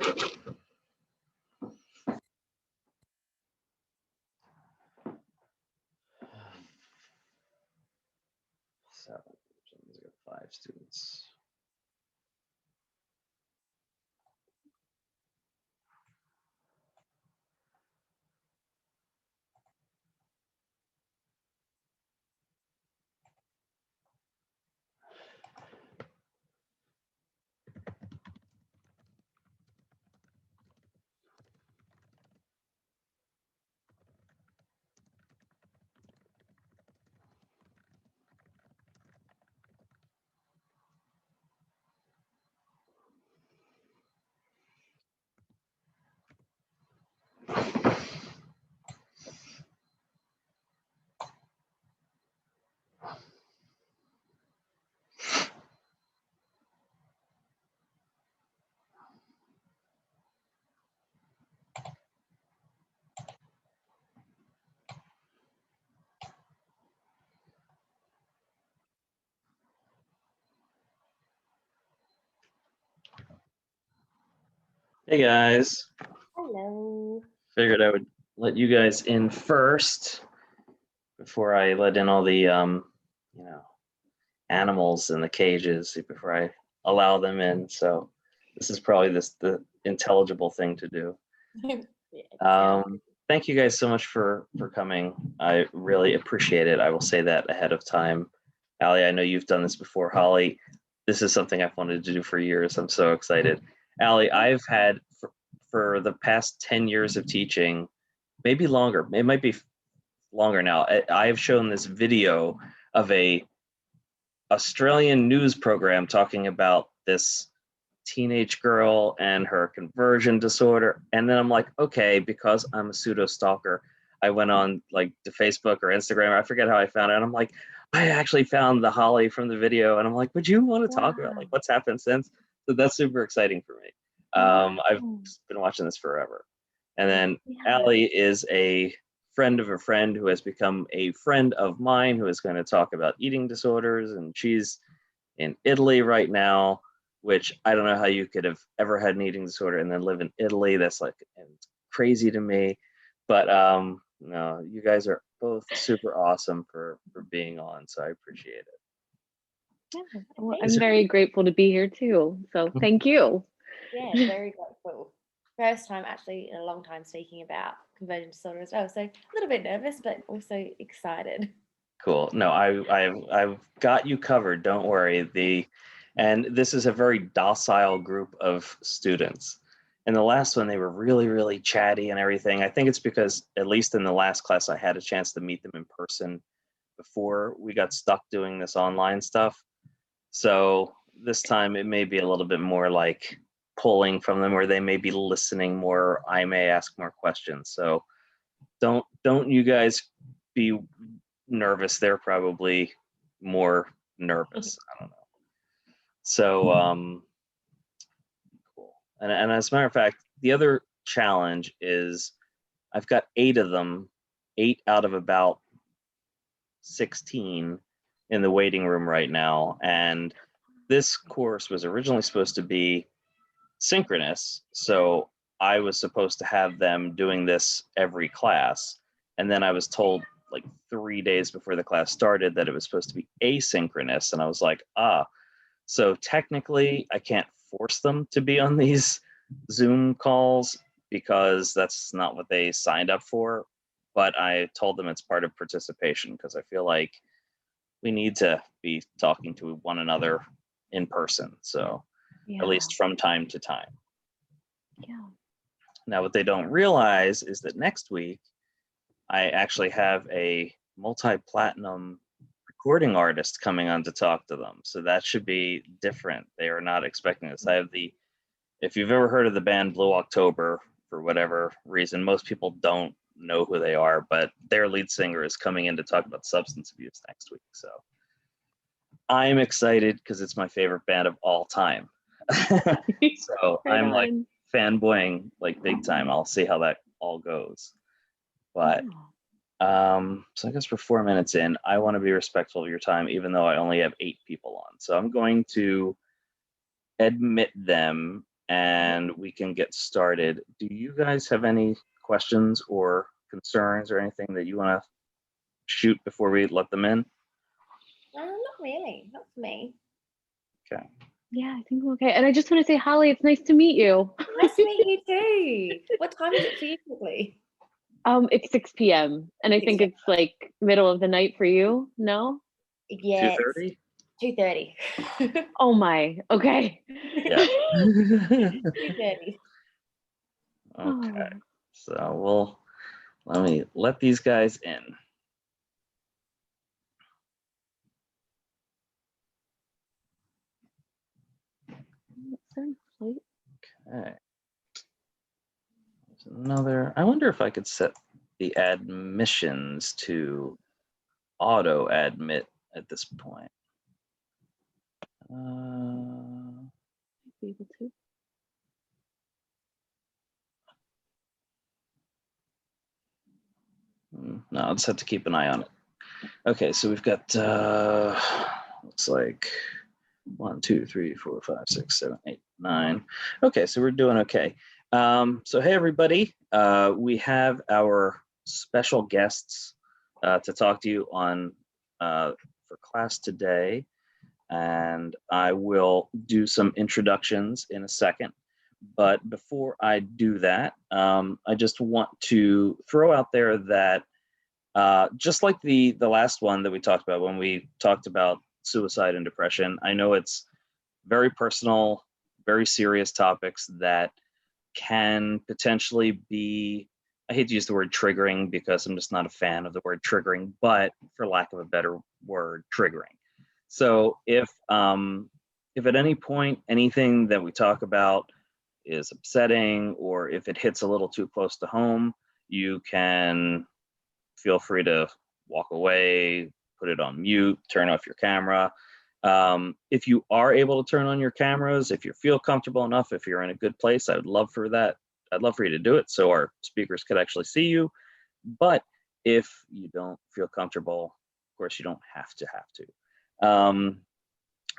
So, we got 5 students. Hey guys. Hello. Figured I would let you guys in first before I let in all the you know, animals in the cages before I allow them in. So this is probably the intelligible thing to do. Thank you guys so much for coming. I really appreciate it. I will say that ahead of time. Allie, I know you've done this before. Holly, this is something I've wanted to do for years. I'm so excited. Allie, I've had for the past 10 years of teaching, maybe longer, it might be longer now. I've shown this video of a Australian news program talking about this teenage girl and her conversion disorder. And then I'm like, okay, because I'm a pseudo stalker, I went on like to Facebook or Instagram. I forget how I found it. And I'm like, I actually found the Holly from the video. And I'm like, would you want to talk about like what's happened since? So that's super exciting for me. I've been watching this forever. And then Allie is a friend of a friend who has become a friend of mine who is going to talk about eating disorders. And she's in Italy right now, which I don't know how you could have ever had an eating disorder and then live in Italy. That's like crazy to me. But no, you guys are both super awesome for being on. So I appreciate it. Yeah, well, I'm very grateful to be here too. So thank you. Yeah, very grateful. First time actually in a long time speaking about conversion disorder as well. So a little bit nervous, but also excited. Cool. No, I've got you covered. Don't worry. And this is a very docile group of students. And the last one, they were really, really chatty and everything. I think it's because, at least in the last class, I had a chance to meet them in person before we got stuck doing this online stuff. So this time it may be a little bit more like pulling from them, or they may be listening more. I may ask more questions. So don't you guys be nervous. They're probably more nervous. I don't know. So cool. And as a matter of fact, the other challenge is I've got 8 of them, 8 out of about 16 in the waiting room right now. And this course was originally supposed to be synchronous. So I was supposed to have them doing this every class. And then I was told like 3 days before the class started that it was supposed to be asynchronous. And I was like, so technically I can't force them to be on these Zoom calls because that's not what they signed up for. But I told them it's part of participation because I feel like we need to be talking to one another in person. So at least from time to time. Yeah. Now, what they don't realize is that next week, I actually have a multi-platinum recording artist coming on to talk to them. So that should be different. They are not expecting this. I have if you've ever heard of the band Blue October, for whatever reason, most people don't know who they are, but their lead singer is coming in to talk about substance abuse next week. So I'm excited because it's my favorite band of all time. So Right I'm like on. fanboying like big time. I'll see how that all goes. But so I guess we're 4 minutes in. I want to be respectful of your time, even though I only have 8 people on. So I'm going to admit them and we can get started. Do you guys have any questions or concerns or anything that you want to shoot before we let them in? Not really, not for me. Okay. Yeah, I think we're okay. And I just want to say, Holly, it's nice to meet you. Nice to meet you too. What time is it for you, quickly? It's 6 p.m. and I 6 think p.m. it's like middle of the night for you. No? Yeah, 2:30? 2:30. Oh my. Okay. Yeah. 2:30. Okay. Oh, So let me let these guys in. sorry, wait. Okay. There's another. I wonder if I could set the admissions to auto admit at this point. Be able to. No, I'll just have to keep an eye on it. Okay, so we've got looks like 1, 2, 3, 4, 5, 6, 7, 8, 9. Okay, so we're doing okay. So hey everybody, we have our special guests to talk to you on for class today, and I will do some introductions in a second. But before I do that, I just want to throw out there that just like the last one that we talked about when we talked about suicide and depression, I know it's very personal, very serious topics that can potentially be, I hate to use the word triggering because I'm just not a fan of the word triggering, but for lack of a better word, triggering. So if at any point anything that we talk about is upsetting, or if it hits a little too close to home, you can feel free to walk away, put it on mute, turn off your camera. If you are able to turn on your cameras, if you feel comfortable enough, if you're in a good place, I would love for that. I'd love for you to do it so our speakers could actually see you. But if you don't feel comfortable, of course, you don't have to.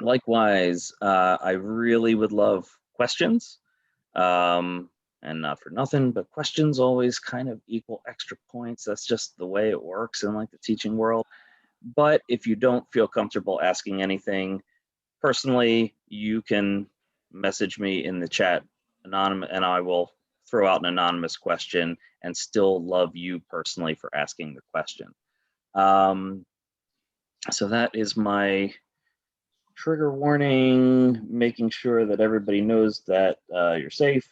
Likewise, I really would love questions. And not for nothing, but questions always kind of equal extra points. That's just the way it works in like the teaching world. But if you don't feel comfortable asking anything personally, you can message me in the chat anonymous, and I will throw out an anonymous question and still love you personally for asking the question. So that is my trigger warning, making sure that everybody knows that you're safe.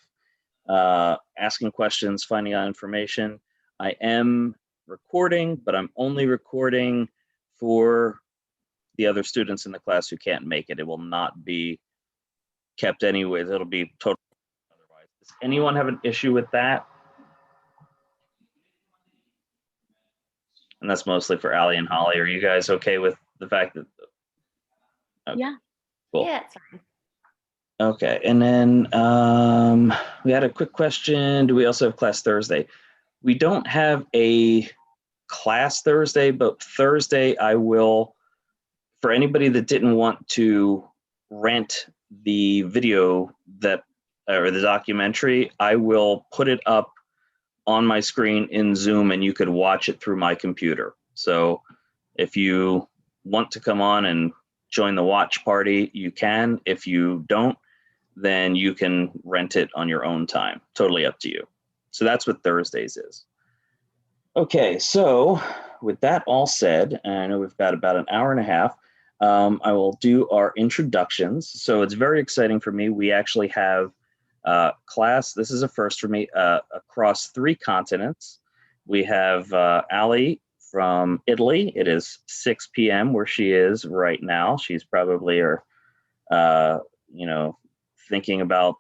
Asking questions, finding out information. I am recording, but I'm only recording for the other students in the class who can't make it. It will not be kept anyways. It'll be totally otherwise. Does anyone have an issue with that? And that's mostly for Allie and Holly. Are you guys okay with the fact that? Okay, Yeah. cool. Yeah, it's fine. Okay, and then we had a quick question. Do we also have class Thursday? We don't have a class Thursday, but Thursday I will, for anybody that didn't want to rent the video that, or the documentary, I will put it up on my screen in Zoom and you could watch it through my computer. So if you want to come on and join the watch party, you can. If you don't, then you can rent it on your own time. Totally up to you. So that's what Thursdays is. Okay, so with that all said, and I know we've got about an hour and a half, I will do our introductions. So it's very exciting for me. We actually have class, this is a first for me, across 3 continents. We have Allie from Italy. It is 6 p.m. where she is right now. She's probably, thinking about,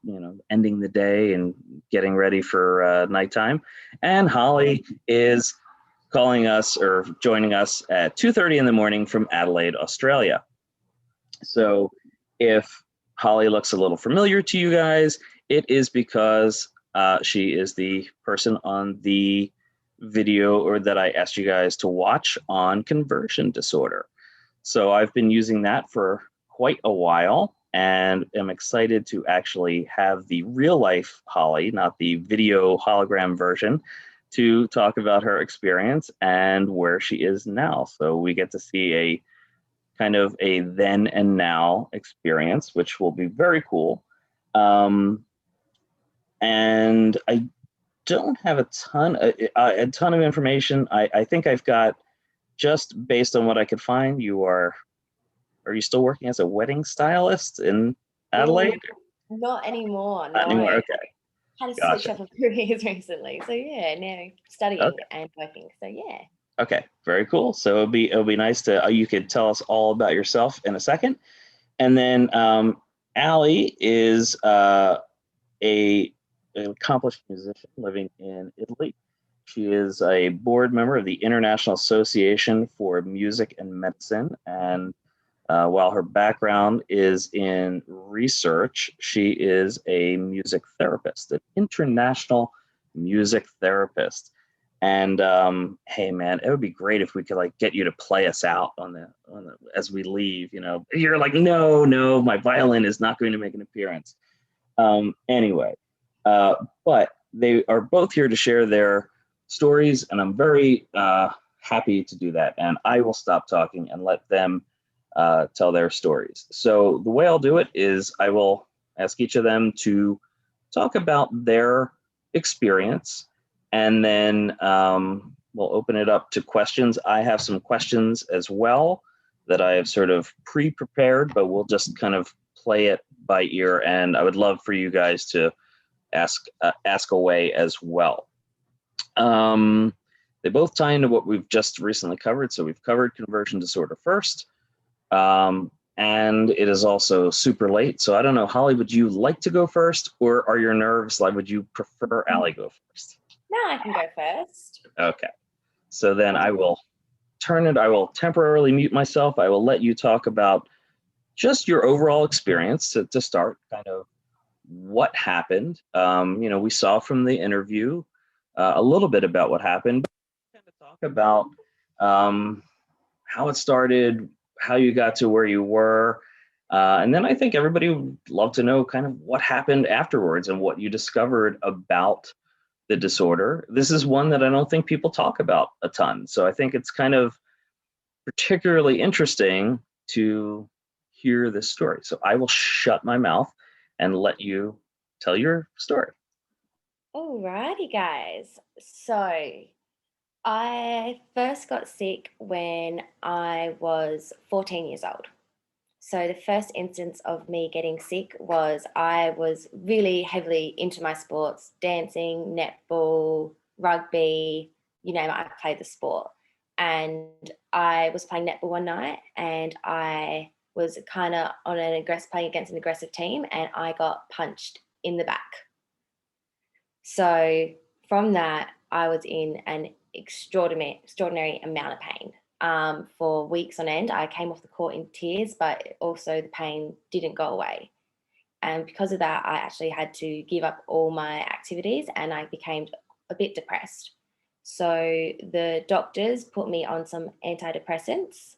ending the day and getting ready for nighttime. And Holly is calling us or joining us at 2:30 in the morning from Adelaide, Australia. So if Holly looks a little familiar to you guys, it is because she is the person on the video or that I asked you guys to watch on conversion disorder. So I've been using that for quite a while. and am excited to actually have the real life Holly, not the video hologram version, to talk about her experience and where she is now. So we get to see a kind of a then and now experience, which will be very cool. And I don't have a ton of information. I think I've got, just based on what I could find, are you still working as a wedding stylist in Adelaide? Not anymore. Not No. anymore. Okay, Had to switch gotcha. up of careers recently. So yeah, now studying Okay. and working. So yeah. Okay, very cool. So it'll be nice to you could tell us all about yourself in a second, and then Allie is a an accomplished musician living in Italy. She is a board member of the International Association for Music and Medicine, and while her background is in research, she is a music therapist, an international music therapist. And hey, man, it would be great if we could like get you to play us out on the as we leave. You know, you're like, no, my violin is not going to make an appearance. Anyway, but they are both here to share their stories, and I'm very happy to do that. And I will stop talking and let them tell their stories. So the way I'll do it is I will ask each of them to talk about their experience, and then we'll open it up to questions. I have some questions as well that I have sort of pre-prepared, but we'll just kind of play it by ear, and I would love for you guys to ask away as well. They both tie into what we've just recently covered. So we've covered conversion disorder first, and it is also super late. So I don't know, Holly, would you like to go first, or are your nerves like? Would you prefer Allie go first? No, I can go first. Okay. So then I will I will temporarily mute myself. I will let you talk about just your overall experience to start, kind of what happened. We saw from the interview a little bit about what happened. Kind of talk about how it started, how you got to where you were. And then I think everybody would love to know kind of what happened afterwards and what you discovered about the disorder. This is one that I don't think people talk about a ton. So I think it's kind of particularly interesting to hear this story. So I will shut my mouth and let you tell your story. Alrighty, guys. So I first got sick when I was 14 years old. So the first instance of me getting sick was I was really heavily into my sports, dancing, netball, rugby, you name it, I played the sport. And I was playing netball one night, and I was kind of on playing against an aggressive team, and I got punched in the back. So from that, I was in an extraordinary amount of pain. For weeks on end, I came off the court in tears, but also the pain didn't go away. And because of that, I actually had to give up all my activities, and I became a bit depressed. So the doctors put me on some antidepressants,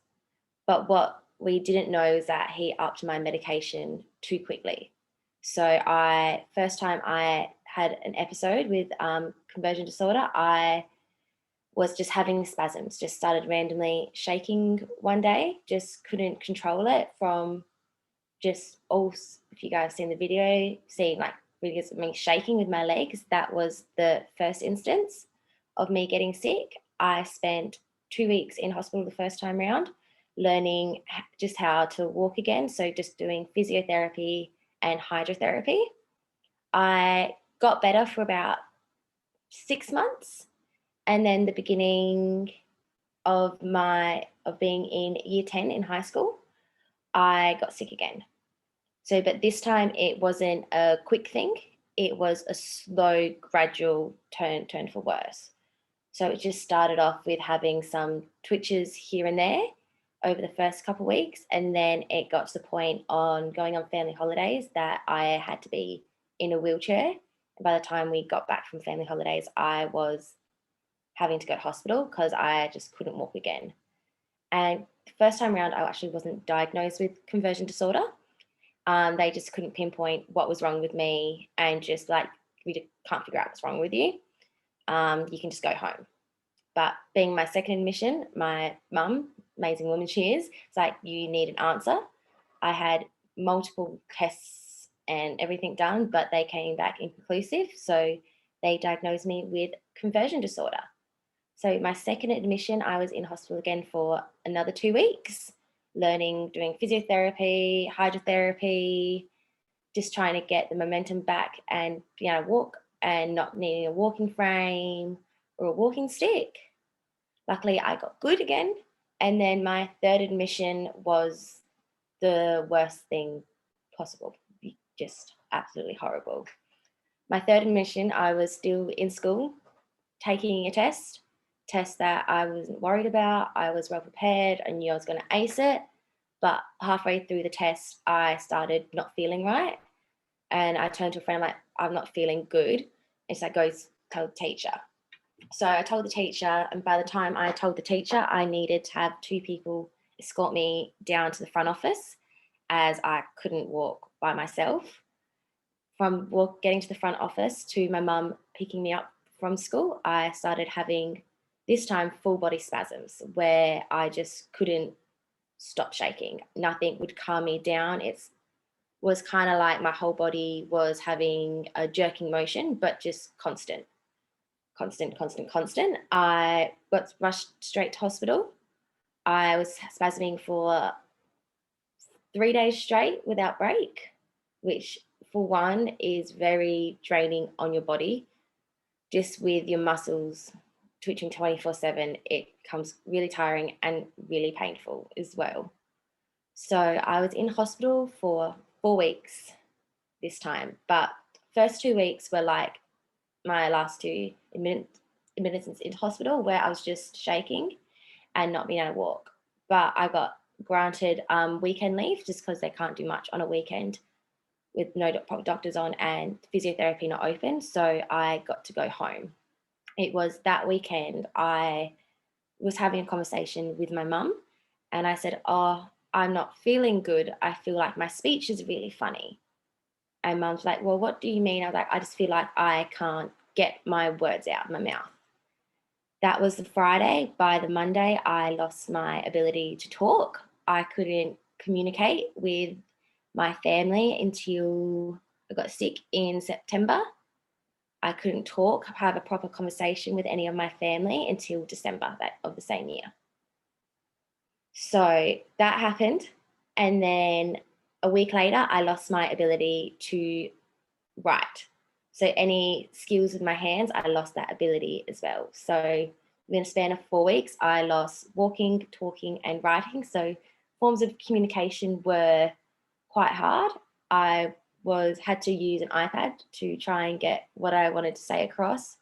but what we didn't know is that he upped my medication too quickly. So first time I had an episode with conversion disorder, I was just having spasms, just started randomly shaking one day, just couldn't control it from just all, if you guys have seen the video, seeing like videos of me shaking with my legs. That was the first instance of me getting sick. I spent 2 weeks in hospital the first time around, learning just how to walk again. So just doing physiotherapy and hydrotherapy. I got better for about 6 months. And then the beginning of being in year 10 in high school, I got sick again. So, but this time it wasn't a quick thing. It was a slow, gradual turn for worse. So it just started off with having some twitches here and there over the first couple of weeks. And then it got to the point on going on family holidays that I had to be in a wheelchair. And by the time we got back from family holidays, I was having to go to hospital because I just couldn't walk again. And the first time around, I actually wasn't diagnosed with conversion disorder. They just couldn't pinpoint what was wrong with me, and just like, we can't figure out what's wrong with you. You can just go home. But being my second admission, my mum, amazing woman she is, it's like, you need an answer. I had multiple tests and everything done, but they came back inconclusive. So they diagnosed me with conversion disorder. So my second admission, I was in hospital again for another 2 weeks, doing physiotherapy, hydrotherapy, just trying to get the momentum back and be able to walk and not needing a walking frame or a walking stick. Luckily, I got good again. And then my third admission was the worst thing possible, just absolutely horrible. My third admission, I was still in school taking a test that I wasn't worried about. I was well prepared. I knew I was going to ace it. But halfway through the test, I started not feeling right. And I turned to a friend, like, I'm not feeling good. And she's like, go tell the teacher. So I told the teacher, and by the time I told the teacher, I needed to have 2 people escort me down to the front office, as I couldn't walk by myself. From getting to the front office to my mum picking me up from school, I started having, this time, full body spasms where I just couldn't stop shaking. Nothing would calm me down. It was kind of like my whole body was having a jerking motion, but just constant. I got rushed straight to hospital. I was spasming for 3 days straight without break, which for one is very draining on your body. Just with your muscles twitching 24/7, it becomes really tiring and really painful as well. So I was in hospital for 4 weeks this time, but first 2 weeks were like my last 2 admissions in hospital, where I was just shaking and not being able to walk. But I got granted weekend leave, just because they can't do much on a weekend with no doctors on and physiotherapy not open. So I got to go home. It was that weekend I was having a conversation with my mum, and I said, oh, I'm not feeling good. I feel like my speech is really funny. And mum's like, well, what do you mean? I was like, I just feel like I can't get my words out of my mouth. That was the Friday. By the Monday, I lost my ability to talk. I couldn't communicate with my family until I got sick in September. I couldn't talk, have a proper conversation with any of my family until December of the same year. So that happened. And then a week later, I lost my ability to write. So any skills with my hands, I lost that ability as well. So within a span of 4 weeks, I lost walking, talking, and writing. So forms of communication were quite hard. I had to use an iPad to try and get what I wanted to say across.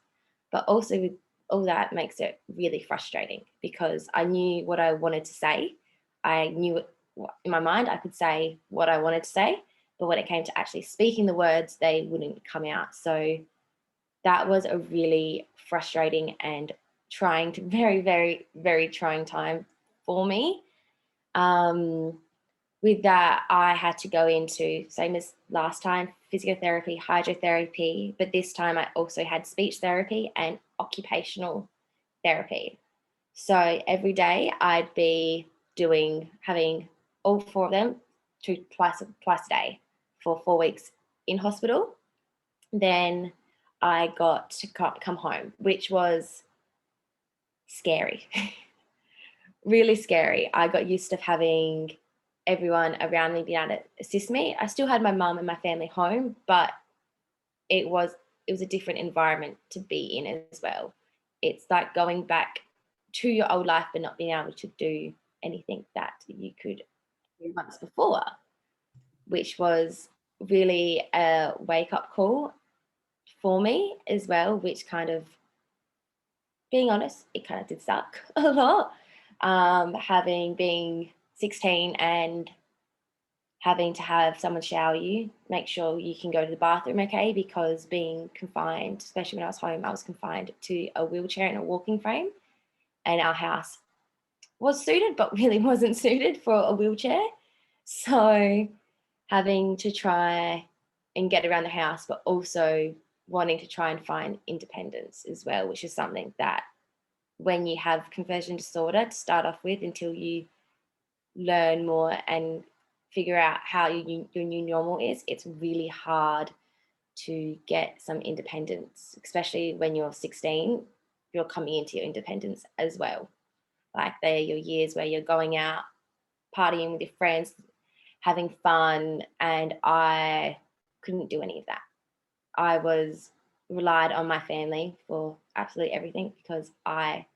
But also with all that makes it really frustrating, because I knew what I wanted to say. I knew in my mind I could say what I wanted to say, but when it came to actually speaking the words, they wouldn't come out. So that was a really frustrating and very, very, very trying time for me. With that, I had to go into, same as last time, physiotherapy, hydrotherapy, but this time I also had speech therapy and occupational therapy. So every day I'd be having all 4 of them twice a day for 4 weeks in hospital. Then I got to come home, which was scary, really scary. I got used to having everyone around me being able to assist me. I still had my mum and my family home, but it was a different environment to be in as well. It's like going back to your old life, but not being able to do anything that you could do months before, which was really a wake-up call for me as well, which kind of, being honest, it kind of did suck a lot. Having been 16 and having to have someone shower you, make sure you can go to the bathroom okay, because being confined, especially when I was home, I was confined to a wheelchair and a walking frame, and our house was suited but really wasn't suited for a wheelchair. So having to try and get around the house, but also wanting to try and find independence as well, which is something that when you have conversion disorder to start off with, until you learn more and figure out how your new normal is, it's really hard to get some independence, especially when you're 16. You're coming into your independence as well. Like they're your years where you're going out, partying with your friends, having fun, and I couldn't do any of that. I was relied on my family for absolutely everything because I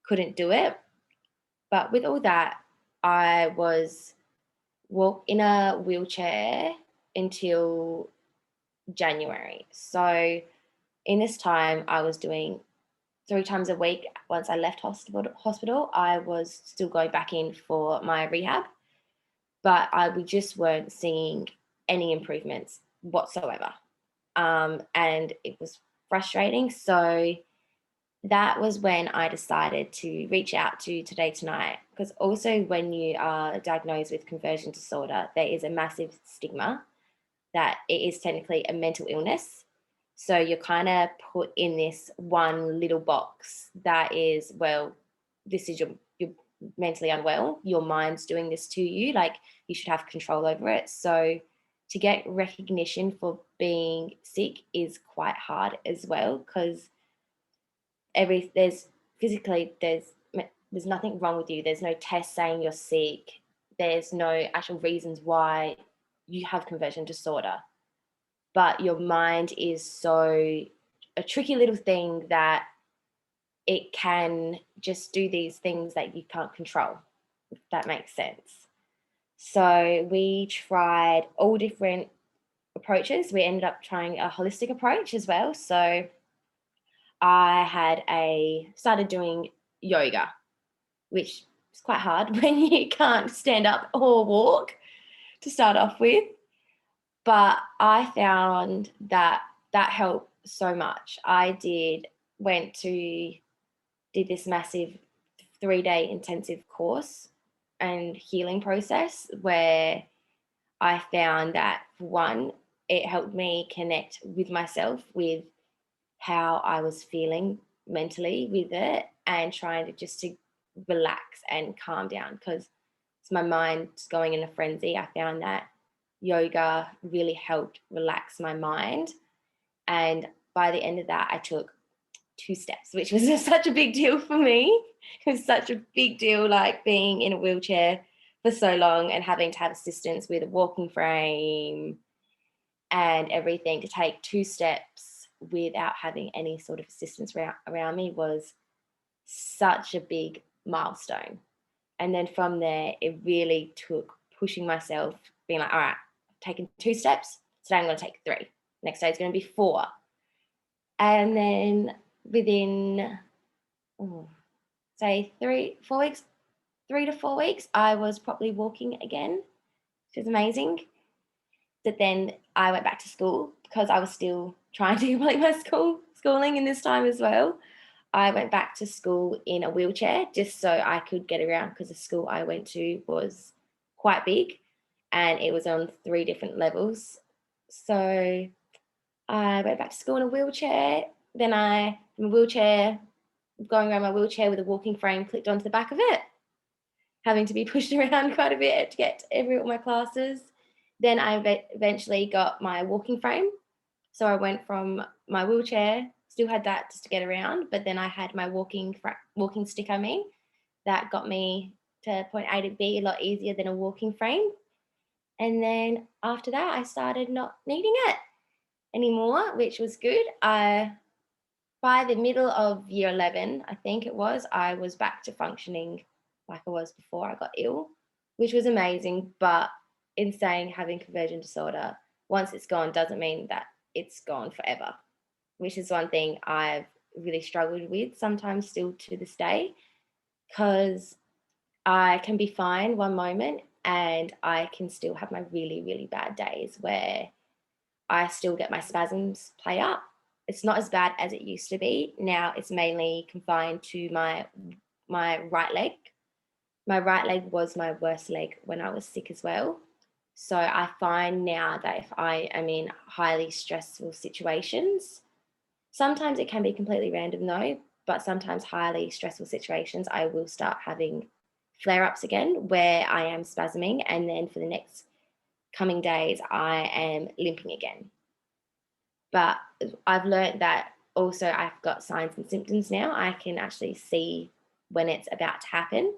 couldn't do it. But with all that, I was in a wheelchair until January. So in this time, I was doing 3 times a week. Once I left hospital, I was still going back in for my rehab, but we just weren't seeing any improvements whatsoever. And it was frustrating. So that was when I decided to reach out to Today Tonight, because also when you are diagnosed with conversion disorder, there is a massive stigma that it is technically a mental illness. So you're kind of put in this one little box that is, well, this is you're mentally unwell. Your mind's doing this to you. Like, you should have control over it. So to get recognition for being sick is quite hard as well, because there's nothing wrong with you. There's no test saying you're sick. There's no actual reasons why you have conversion disorder. But your mind is so a tricky little thing that it can just do these things that you can't control, if that makes sense. So we tried all different approaches. We ended up trying a holistic approach as well. So I started doing yoga, which is quite hard when you can't stand up or walk to start off with. But I found that helped so much. I did this massive 3-day intensive course and healing process where I found that, for one, it helped me connect with myself, with how I was feeling mentally with it, and trying to relax and calm down, because my mind's going in a frenzy. I found that yoga really helped relax my mind. And by the end of that, I took 2 steps, which was such a big deal for me. It was such a big deal, like being in a wheelchair for so long and having to have assistance with a walking frame and everything. To take 2 steps without having any sort of assistance around me was such a big milestone. And then from there, it really took pushing myself, being like, all right, I've taken 2 steps. Today I'm going to take 3. Next day is going to be 4. And then within, say 3 to 4 weeks, I was properly walking again, which is amazing. But then I went back to school because I was still trying to complete my schooling in this time as well. I went back to school in a wheelchair just so I could get around, because the school I went to was quite big and it was on 3 different levels. So I went back to school in a wheelchair. Then going around my wheelchair with a walking frame clipped onto the back of it, having to be pushed around quite a bit to get to all my classes. Then I eventually got my walking frame. So I went from my wheelchair, still had that just to get around, but then I had my walking stick, that got me to point A to B a lot easier than a walking frame. And then after that, I started not needing it anymore, which was good. By the middle of year 11, I think it was, I was back to functioning like I was before I got ill, which was amazing. But in saying, having conversion disorder, once it's gone doesn't mean that it's gone forever, which is one thing I've really struggled with sometimes still to this day, because I can be fine one moment and I can still have my really, really bad days where I still get my spasms play up. It's not as bad as it used to be. Now it's mainly confined to my right leg. My right leg was my worst leg when I was sick as well. So I find now that if I am in highly stressful situations, sometimes it can be completely random though, but sometimes highly stressful situations, I will start having flare ups again where I am spasming. And then for the next coming days, I am limping again. But I've learned that also I've got signs and symptoms now. I can actually see when it's about to happen.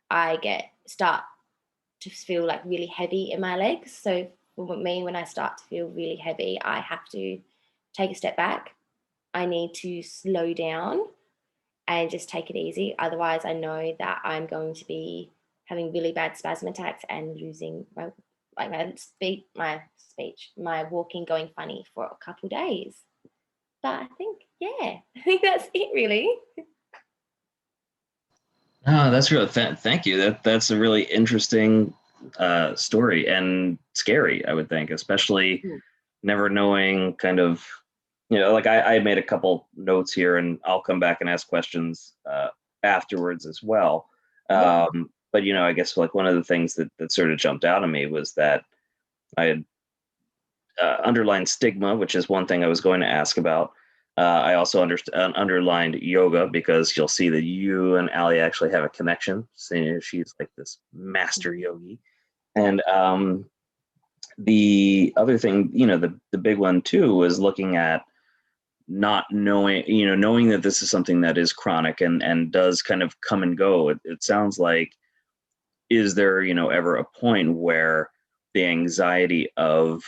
I start to feel like really heavy in my legs. So for me, when I start to feel really heavy, I have to take a step back. I need to slow down and just take it easy. Otherwise, I know that I'm going to be having really bad spasm attacks and losing my walking going funny for a couple days. But I think, yeah, I think that's it really. Oh, that's real. Thank you. That's a really interesting story and scary, I would think, especially Mm. never knowing kind of, like I made a couple notes here and I'll come back and ask questions afterwards as well. Yeah. But, I guess like one of the things that sort of jumped out at me was that I had underlined stigma, which is one thing I was going to ask about. I also underlined yoga because you'll see that you and Ali actually have a connection. So she's like this master yogi. Yeah. And the other thing, the big one too was looking at not knowing, knowing that this is something that is chronic and does kind of come and go. It sounds like, is there, ever a point where the anxiety of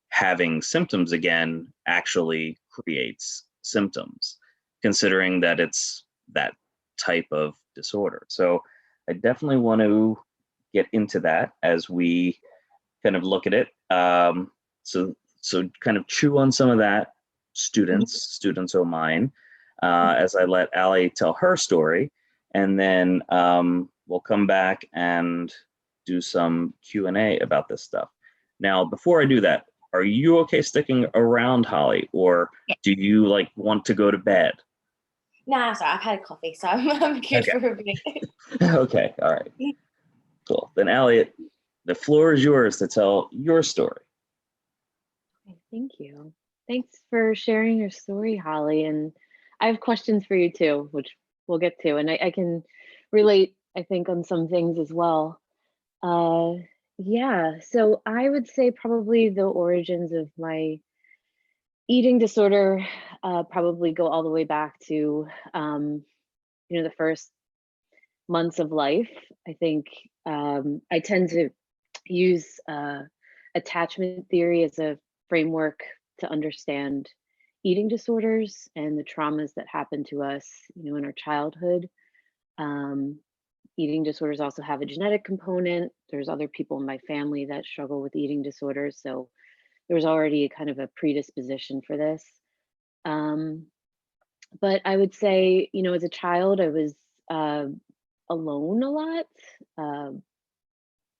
having symptoms again actually creates symptoms, considering that it's that type of disorder? So I definitely want to get into that as we kind of look at it. So kind of chew on some of that, students of mine, as I let Ali tell her story, and then we'll come back and do some Q&A about this stuff. Now, before I do that, are you okay sticking around, Holly, or Yeah. do you want to go to bed? No, sorry, I've had a coffee, so I'm good Okay. for a bit. Okay, all right, cool. Then, Elliot, the floor is yours to tell your story. Thank you. Thanks for sharing your story, Holly. And I have questions for you too, which we'll get to. And I can relate, I think, on some things as well. Uh, yeah, so I would say probably the origins of my eating disorder probably go all the way back to, the first months of life. I think I tend to use attachment theory as a framework to understand eating disorders and the traumas that happen to us, in our childhood. Um, Eating disorders also have a genetic component. There's other people in my family that struggle with eating disorders, so there was already a kind of a predisposition for this. Um, but I would say, as a child, I was uh, alone a lot. Um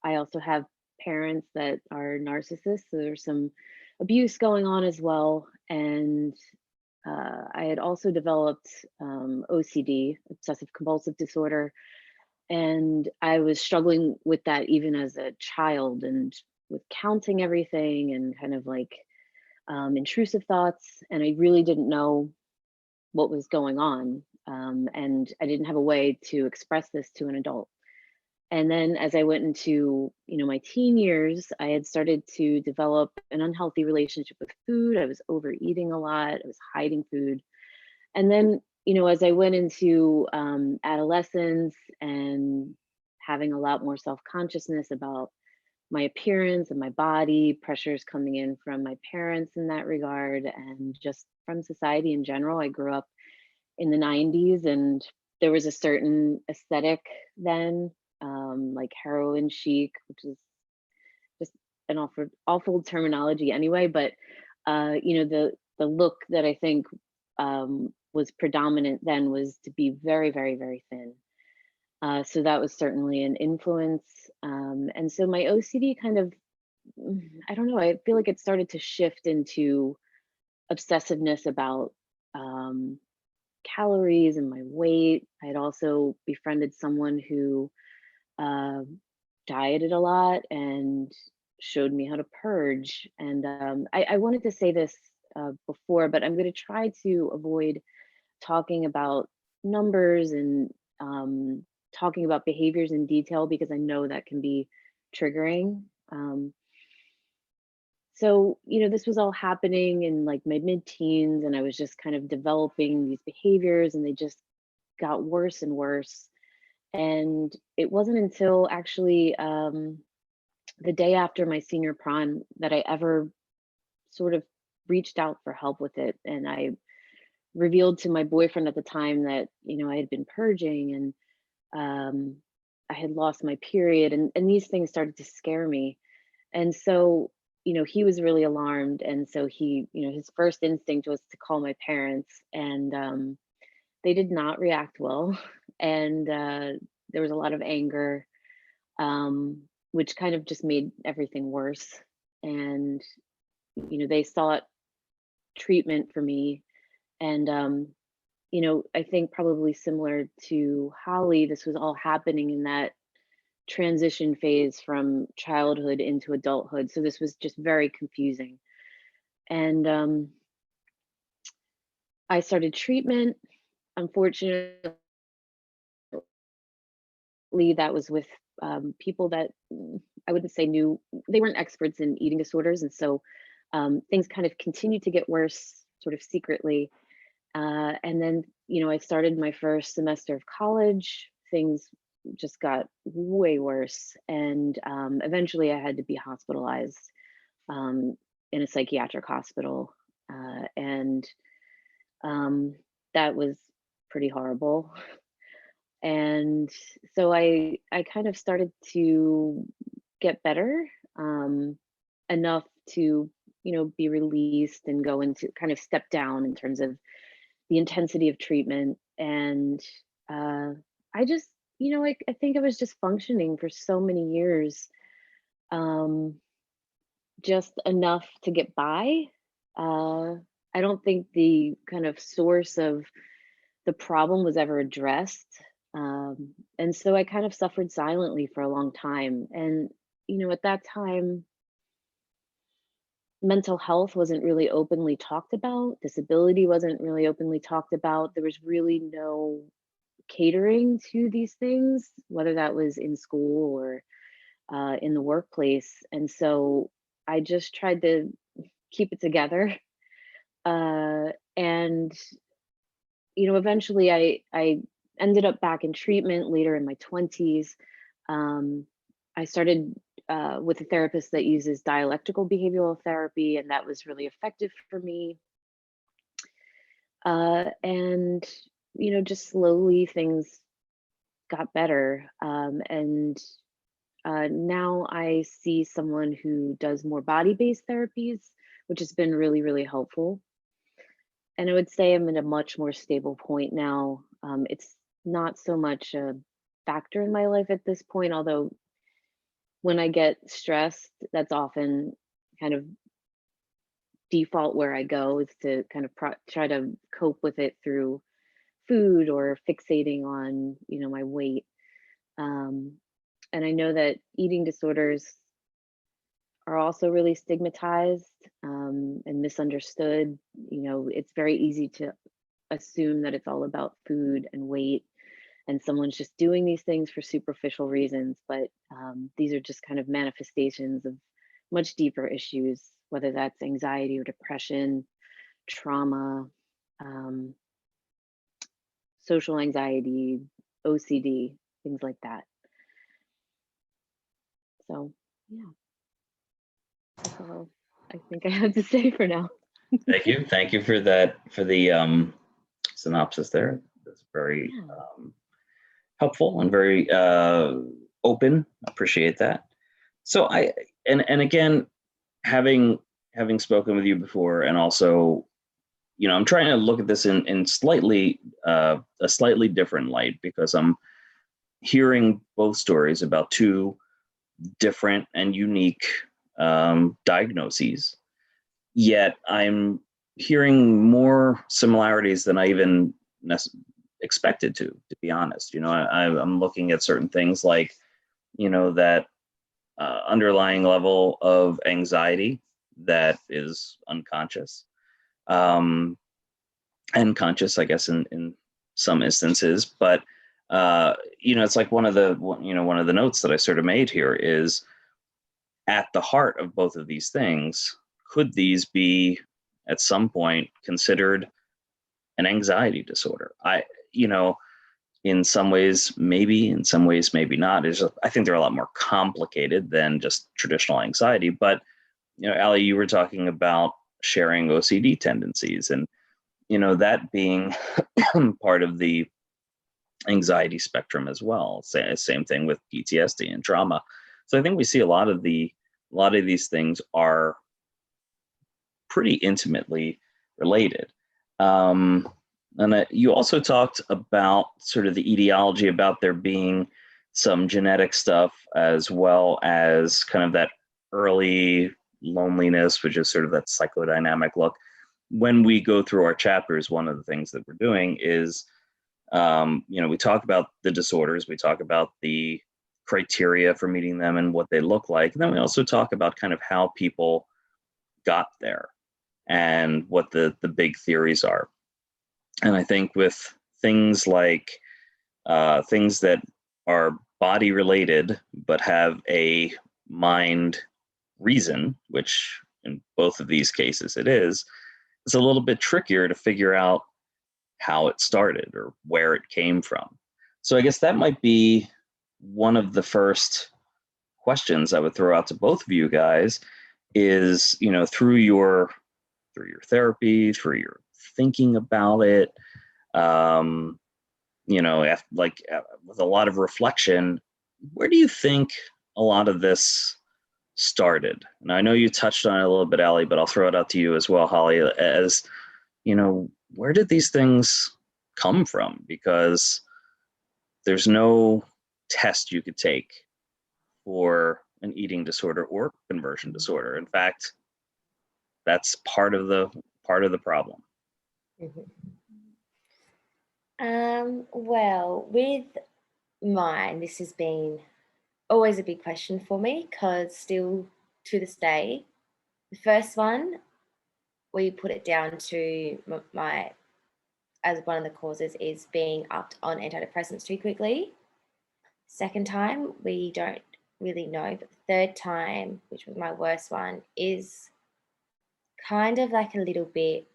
I also have parents that are narcissists, so there's some abuse going on as well. And I had also developed OCD, obsessive compulsive disorder, and I was struggling with that even as a child and with counting everything and kind of like intrusive thoughts. And I really didn't know what was going on. And I didn't have a way to express this to an adult. And then as I went into, my teen years, I had started to develop an unhealthy relationship with food. I was overeating a lot. I was hiding food. And then, as I went into adolescence and having a lot more self-consciousness about my appearance and my body, pressures coming in from my parents in that regard, and just from society in general. I grew up in the 90s, and there was a certain aesthetic then, like heroin chic, which is just an awful terminology anyway. But the look that I think was predominant then was to be very, very, very thin. So that was certainly an influence. And so my OCD kind of, I don't know, I feel like it started to shift into obsessiveness about um, calories and my weight. I had also befriended someone who uh, dieted a lot and showed me how to purge. And I wanted to say this before, but I'm going to try to avoid talking about numbers and talking about behaviors in detail because I know that can be triggering. So, this was all happening in like my mid-teens, and I was just kind of developing these behaviors, and they just got worse and worse. And it wasn't until actually the day after my senior prom that I ever sort of reached out for help with it. And I revealed to my boyfriend at the time that, I had been purging, and I had lost my period, and these things started to scare me. And so, he was really alarmed. And so he, his first instinct was to call my parents, and they did not react well. And there was a lot of anger, which kind of just made everything worse. And, they sought treatment for me. And, I think probably similar to Holly, this was all happening in that transition phase from childhood into adulthood. So this was just very confusing. And I started treatment. Unfortunately, that was with people that I wouldn't say knew, they weren't experts in eating disorders. And so things kind of continued to get worse, sort of secretly. And then, I started my first semester of college. Things just got way worse. And eventually I had to be hospitalized in a psychiatric hospital. And that was pretty horrible. And so I kind of started to get better, enough to, be released and go into kind of step down in terms of the intensity of treatment. And I just, I think I was just functioning for so many years, um, just enough to get by. Uh, I don't think the kind of source of the problem was ever addressed. And so I kind of suffered silently for a long time. And, at that time, mental health wasn't really openly talked about, disability wasn't really openly talked about. There was really no catering to these things, whether that was in school or in the workplace. And so I just tried to keep it together. And eventually I ended up back in treatment later in my 20s. I started with a therapist that uses dialectical behavioral therapy, and that was really effective for me. And just slowly things got better. And now I see someone who does more body-based therapies, which has been really, really helpful. And I would say I'm in a much more stable point now. It's not so much a factor in my life at this point, although when I get stressed, that's often kind of default where I go, is to kind of try to cope with it through food or fixating on, my weight. And I know that eating disorders are also really stigmatized, and misunderstood. It's very easy to assume that it's all about food and weight, and someone's just doing these things for superficial reasons. But these are just kind of manifestations of much deeper issues, whether that's anxiety or depression, trauma, um, social anxiety, OCD, things like that. So, yeah, that's all I think I have to say for now. Thank you for that, for the synopsis there. That's very Yeah. helpful and very open. Appreciate that. So and again, having spoken with you before, and also, I'm trying to look at this in slightly a slightly different light, because I'm hearing both stories about two different and unique diagnoses. Yet I'm hearing more similarities than I even expected to be honest. I'm looking at certain things like, that underlying level of anxiety that is unconscious, and conscious, I guess, in some instances. But it's like one of the notes that I sort of made here is, at the heart of both of these things, could these be at some point considered an anxiety disorder? In some ways, maybe, in some ways, maybe not. I think they're a lot more complicated than just traditional anxiety. But, Allie, you were talking about sharing OCD tendencies, and, that being part of the anxiety spectrum as well. Same thing with PTSD and trauma. So I think we see a lot of these things are pretty intimately related. And you also talked about sort of the etiology about there being some genetic stuff, as well as kind of that early loneliness, which is sort of that psychodynamic look. When we go through our chapters, one of the things that we're doing is, we talk about the disorders, we talk about the criteria for meeting them and what they look like. And then we also talk about kind of how people got there and what the big theories are. And I think with things like things that are body related but have a mind reason, which in both of these cases it's a little bit trickier to figure out how it started or where it came from. So I guess that might be one of the first questions I would throw out to both of you guys is, through your therapy, through your thinking about it, with a lot of reflection, where do you think a lot of this started? And I know you touched on it a little bit, Allie, but I'll throw it out to you as well, Holly, as, where did these things come from? Because there's no test you could take for an eating disorder or conversion disorder. In fact, that's part of the problem. Mm-hmm. Well, with mine, this has been always a big question for me, because still to this day, the first one, we put it down to my as one of the causes is being upped on antidepressants too quickly. Second time, we don't really know, but the third time, which was my worst one, is kind of like a little bit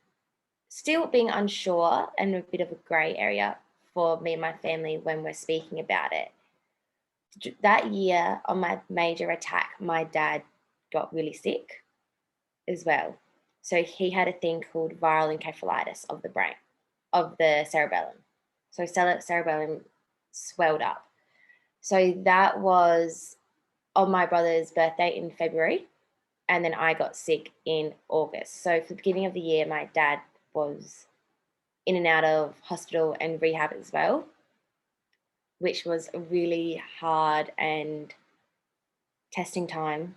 still being unsure and a bit of a grey area for me and my family when we're speaking about it. That year on my major attack, my dad got really sick as well. So he had a thing called viral encephalitis of the brain, of the cerebellum. So cerebellum swelled up. So that was on my brother's birthday in February, and then I got sick in August. So for the beginning of the year, my dad was in and out of hospital and rehab as well, which was a really hard and testing time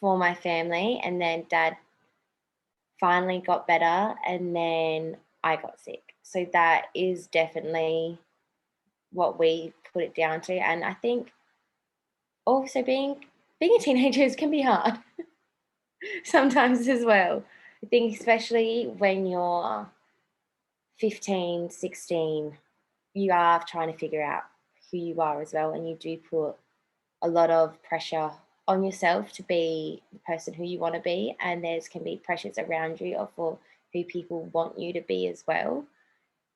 for my family. And then Dad finally got better, and then I got sick. So that is definitely what we put it down to. And I think also being a teenager can be hard sometimes as well. I think especially when you're 15, 16, you are trying to figure out who you are as well, and you do put a lot of pressure on yourself to be the person who you want to be, and there's can be pressures around you or for who people want you to be as well,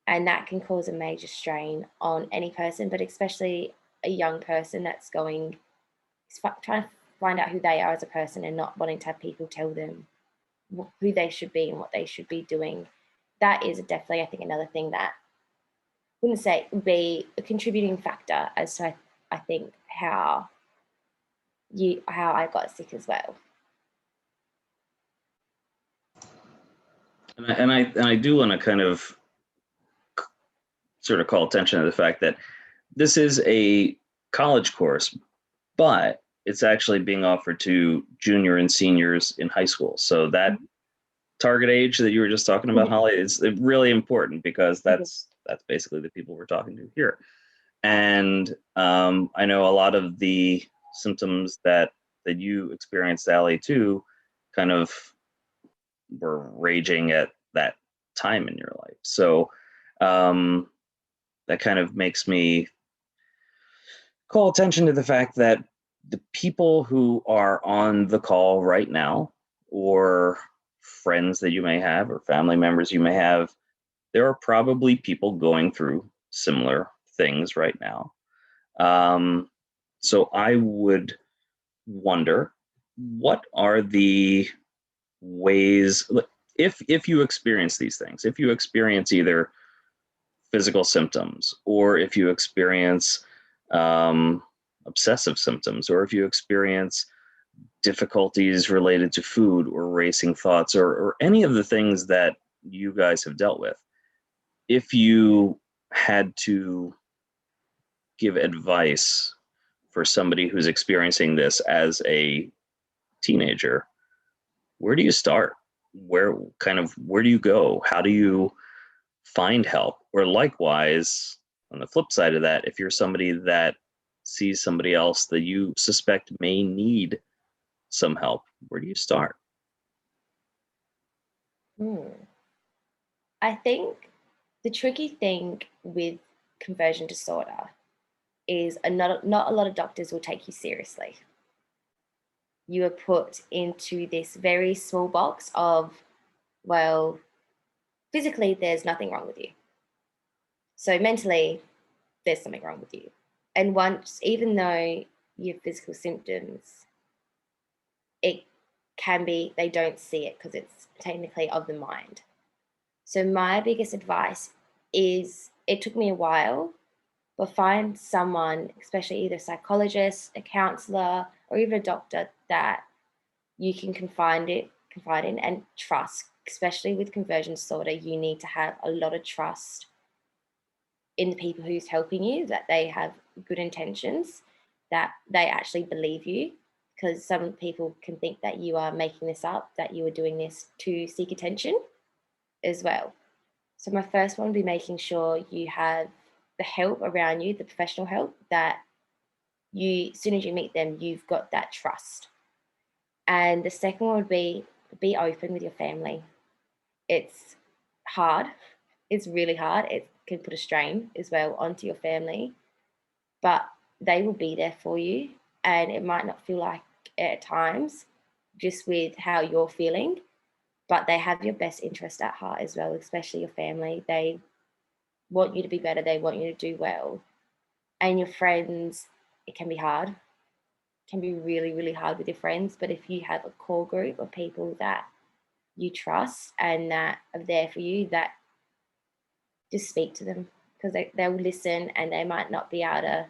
and that can cause a major strain on any person, but especially a young person that's trying to find out who they are as a person and not wanting to have people tell them who they should be and what they should be doing. That is definitely, I think, another thing that I wouldn't say would be a contributing factor as to, I think, how I got sick as well. And I do want to kind of sort of call attention to the fact that this is a college course, but it's actually being offered to junior and seniors in high school. So that target age that you were just talking about, Holly, is really important, because that's basically the people we're talking to here. And I know a lot of the symptoms that that you experienced, Allie, too, kind of were raging at that time in your life. So that kind of makes me call attention to the fact that the people who are on the call right now, or friends that you may have, or family members you may have, there are probably people going through similar things right now. So I would wonder, what are the ways, if you experience these things, if you experience either physical symptoms, or if you experience obsessive symptoms, or if you experience difficulties related to food or racing thoughts, or any of the things that you guys have dealt with, if you had to give advice for somebody who's experiencing this as a teenager, where do you start? Where do you go? How do you find help? Or likewise, on the flip side of that, if you're somebody that sees somebody else that you suspect may need some help, where do you start? I think the tricky thing with conversion disorder is not a lot of doctors will take you seriously. You are put into this very small box of, well, physically, there's nothing wrong with you. So mentally, there's something wrong with you. And once, even though you have physical symptoms, it can be, they don't see it because it's technically of the mind. So my biggest advice is, it took me a while, but find someone, especially either a psychologist, a counselor, or even a doctor that you can confide in and trust. Especially with conversion disorder, you need to have a lot of trust in the people who's helping you, that they have good intentions, that they actually believe you. Because some people can think that you are making this up, that you are doing this to seek attention as well. So my first one would be making sure you have the help around you, the professional help, that you, as soon as you meet them, you've got that trust. And the second one would be open with your family. It's hard. It's really hard. It can put a strain as well onto your family, but they will be there for you. And it might not feel like it at times, just with how you're feeling, but they have your best interest at heart as well, especially your family. They want you to be better. They want you to do well. And your friends, it can be hard. It can be really, really hard with your friends. But if you have a core group of people that you trust and that are there for you, that just speak to them, because they will listen, and they might not be able to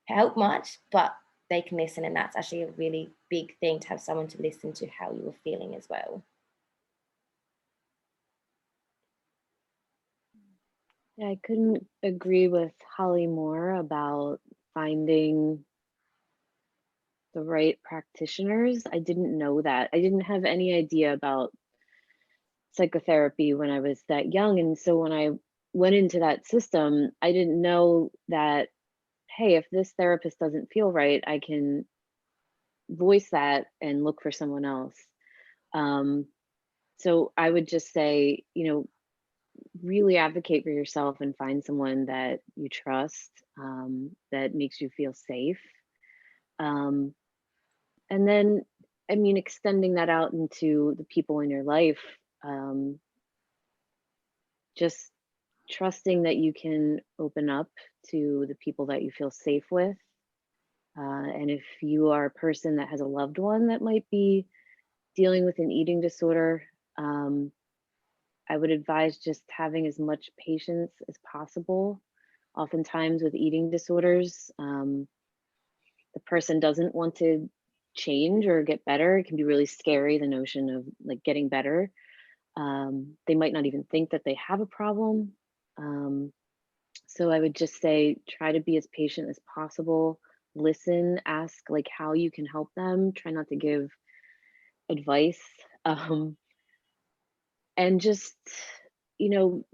help much, but they can listen. And that's actually a really big thing, to have someone to listen to how you were feeling as well. Yeah, I couldn't agree with Holly more about finding the right practitioners. I didn't know that. I didn't have any idea about psychotherapy when I was that young. And so when I went into that system, I didn't know that, hey, if this therapist doesn't feel right, I can voice that and look for someone else. So I would just say, really advocate for yourself and find someone that you trust, that makes you feel safe. Um, and then, I mean, extending that out into the people in your life, just trusting that you can open up to the people that you feel safe with. And if you are a person that has a loved one that might be dealing with an eating disorder, I would advise just having as much patience as possible. Oftentimes with eating disorders, the person doesn't want to change or get better. It can be really scary, the notion of like getting better. They might not even think that they have a problem. So I would just say, try to be as patient as possible. Listen, ask like how you can help them. Try not to give advice. And just, you know,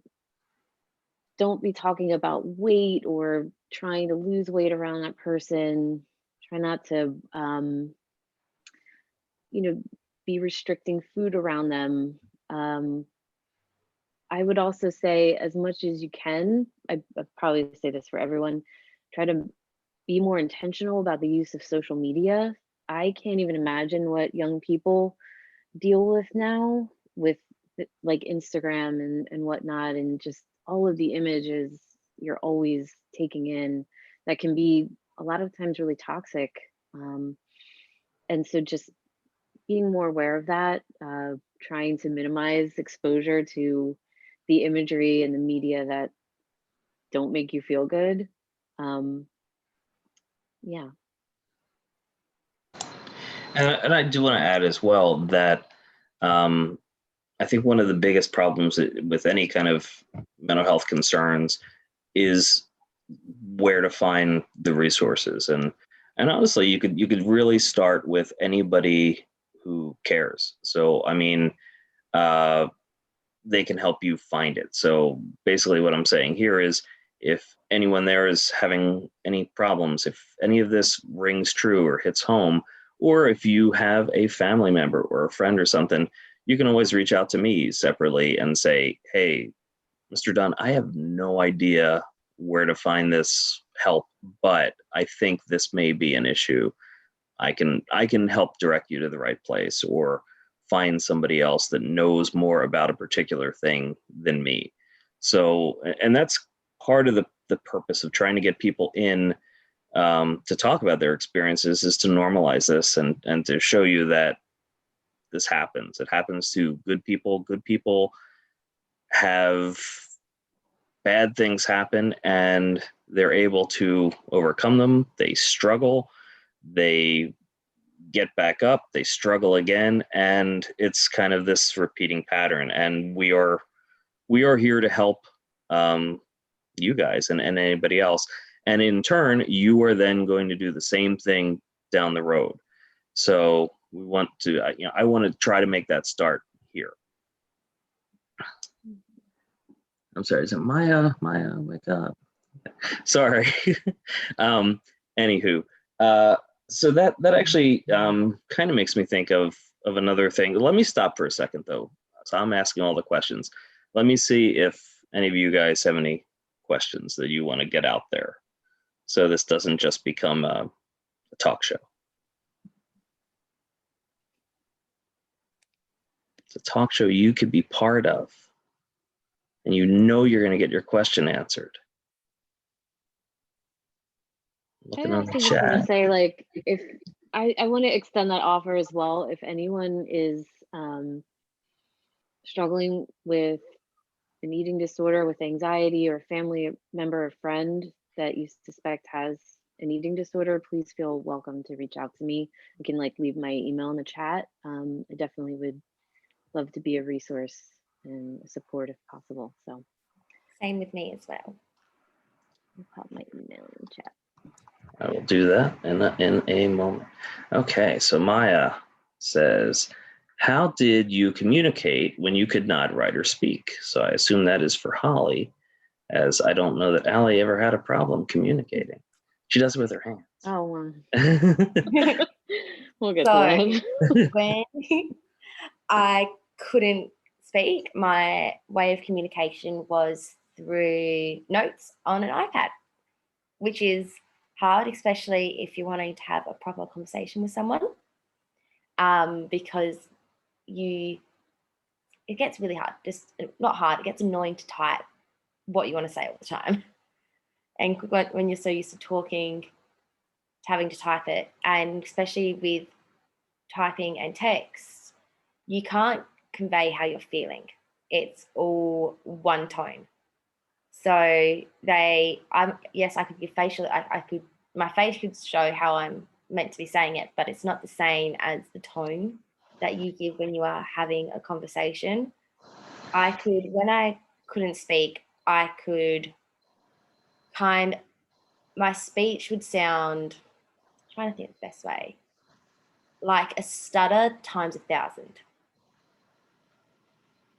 don't be talking about weight or trying to lose weight around that person. Try not to be restricting food around them. I would also say, as much as you can, I probably say this for everyone, try to be more intentional about the use of social media. I can't even imagine what young people deal with now with like Instagram and whatnot, and just all of the images you're always taking in that can be a lot of times really toxic. And so just being more aware of that, trying to minimize exposure to the imagery and the media that don't make you feel good. Yeah. And I do want to add as well that I think one of the biggest problems with any kind of mental health concerns is where to find the resources. And honestly, you could really start with anybody who cares. So I mean, they can help you find it. So basically, what I'm saying here is, if anyone there is having any problems, if any of this rings true or hits home, or if you have a family member or a friend or something, you can always reach out to me separately and say, hey, Mr. Dunn, I have no idea where to find this help, but I think this may be an issue. I can help direct you to the right place, or find somebody else that knows more about a particular thing than me. So, and that's part of the purpose of trying to get people in, to talk about their experiences, is to normalize this and to show you that this happens. It happens to good people. Good people have bad things happen and they're able to overcome them. They struggle, they get back up, they struggle again, and it's kind of this repeating pattern. And we are here to help, you guys and anybody else. And in turn, you are then going to do the same thing down the road. So we want to, I want to try to make that start here. I'm sorry, is it Maya? Maya, wake up. Sorry. Anywho, so that actually kind of makes me think of another thing. Let me stop for a second though. So I'm asking all the questions. Let me see if any of you guys have any questions that you want to get out there, so this doesn't just become a talk show. It's a talk show you could be part of, and you know you're going to get your question answered. Looking I on the also just want to chat. say, like, if I want to extend that offer as well. If anyone is struggling with an eating disorder, with anxiety, or a family member or friend that you suspect has an eating disorder, please feel welcome to reach out to me. You can like leave my email in the chat. I definitely would love to be a resource and a support if possible. So Same with me as well. I'll pop my email in the chat. I will do that in a moment. Okay, so Maya says, how did you communicate when you could not write or speak? So I assume that is for Holly, as I don't know that Allie ever had a problem communicating. She does it with her hands. Oh, we'll get So to that. when I couldn't speak, my way of communication was through notes on an iPad, which is hard, especially if you're wanting to have a proper conversation with someone, because it gets really hard, just not hard, it gets annoying to type what you want to say all the time. And when you're so used to talking, having to type it, and especially with typing and text, you can't convey how you're feeling. It's all one tone. So yes, I could give facial, my face could show how I'm meant to be saying it, but it's not the same as the tone that you give when you are having a conversation. When I couldn't speak, my speech would sound, I'm trying to think of the best way, like a stutter times 1,000.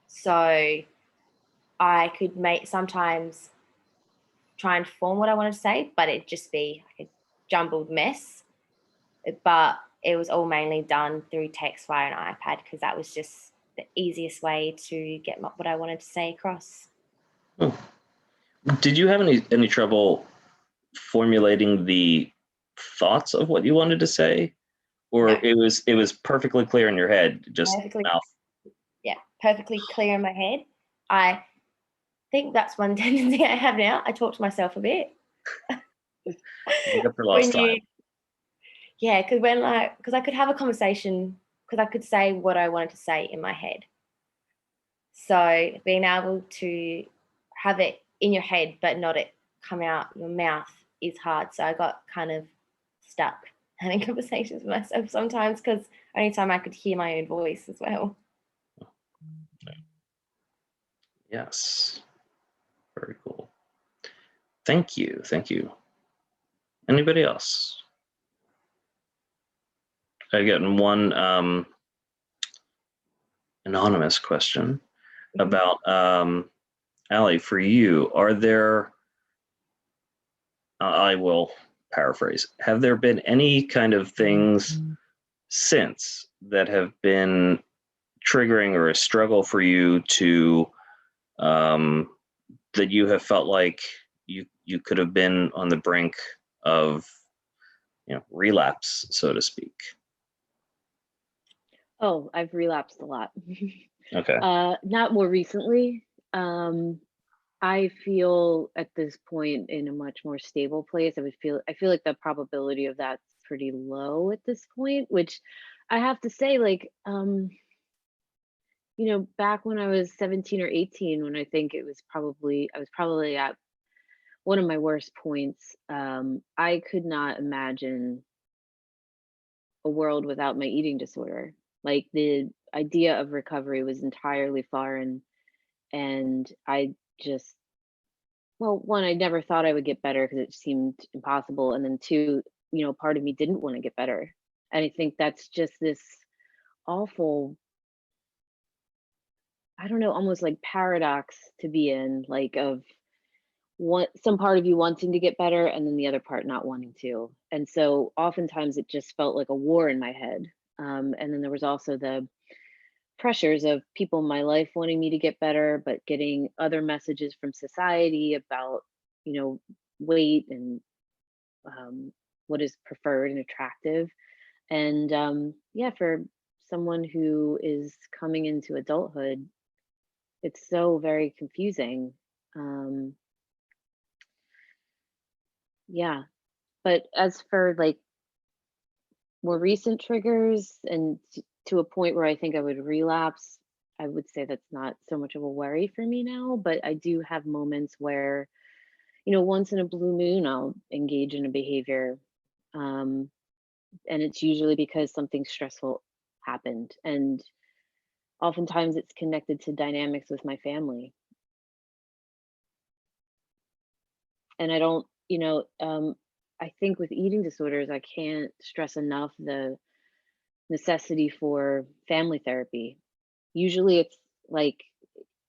So I could sometimes try and form what I wanted to say, but it'd just be like a jumbled mess. But it was all mainly done through text via an iPad because that was just the easiest way to get what I wanted to say across. Oh. Did you have any trouble formulating the thoughts of what you wanted to say, or No. it was perfectly clear in your head, just Perfectly, mouth? yeah, perfectly clear in my head. I think that's one tendency I have now. I talk to myself a bit. Make up for lost time. Yeah, because I could have a conversation, because I could say what I wanted to say in my head. So being able to have it in your head but not it come out your mouth is hard. So I got kind of stuck having conversations with myself sometimes because only time I could hear my own voice as well. Yes. Very cool. Thank you. Thank you. Anybody else? I've gotten one anonymous question about Allie, for you, are there, I will paraphrase, have there been any kind of things since that have been triggering or a struggle for you to that you have felt like you could have been on the brink of, relapse, so to speak? Oh, I've relapsed a lot. Okay. Not more recently. I feel at this point in a much more stable place. I feel like the probability of that's pretty low at this point, which I have to say, like, back when I was 17 or 18, when I think I was probably at one of my worst points. I could not imagine a world without my eating disorder. Like, the idea of recovery was entirely foreign, and I just, well, one, I never thought I would get better because it seemed impossible, and then two, part of me didn't want to get better. And I think that's just this awful, I don't know, almost like paradox to be in, like, of some part of you wanting to get better and then the other part not wanting to. And so oftentimes it just felt like a war in my head. And then there was also the pressures of people in my life wanting me to get better, but getting other messages from society about, you know, weight and what is preferred and attractive. And yeah, for someone who is coming into adulthood, it's so very confusing. Um, yeah. But as for like more recent triggers and to a point where I think I would relapse, I would say that's not so much of a worry for me now. But I do have moments where, once in a blue moon, I'll engage in a behavior. Um, and it's usually because something stressful happened. And oftentimes it's connected to dynamics with my family. And I don't, I think with eating disorders, I can't stress enough the necessity for family therapy. Usually it's like,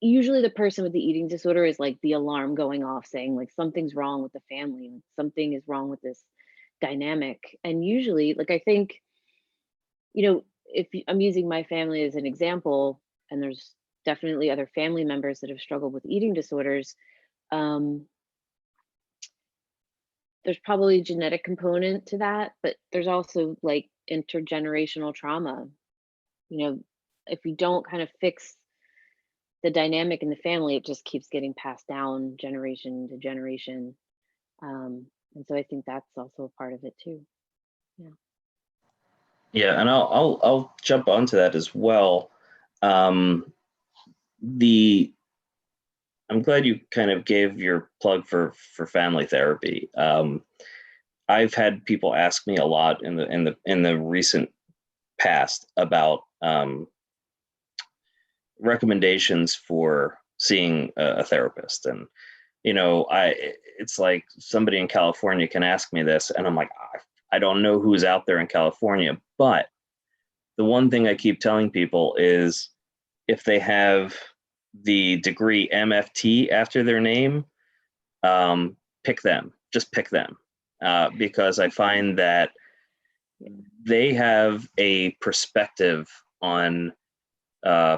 usually the person with the eating disorder is like the alarm going off saying like something's wrong with the family, like, something is wrong with this dynamic. And usually, like, I think, I'm using my family as an example, and there's definitely other family members that have struggled with eating disorders. um, there's probably a genetic component to that, but there's also like intergenerational trauma. If we don't kind of fix the dynamic in the family, it just keeps getting passed down generation to generation. And so I think that's also a part of it too. Yeah. Yeah, and I'll jump onto that as well. Um, the I'm glad you kind of gave your plug for family therapy. I've had people ask me a lot in the recent past about recommendations for seeing a therapist, and it's like somebody in California can ask me this, and I'm like, I don't know who's out there in California, but the one thing I keep telling people is if they have the degree MFT after their name, pick them. Just pick them, because I find that they have a perspective on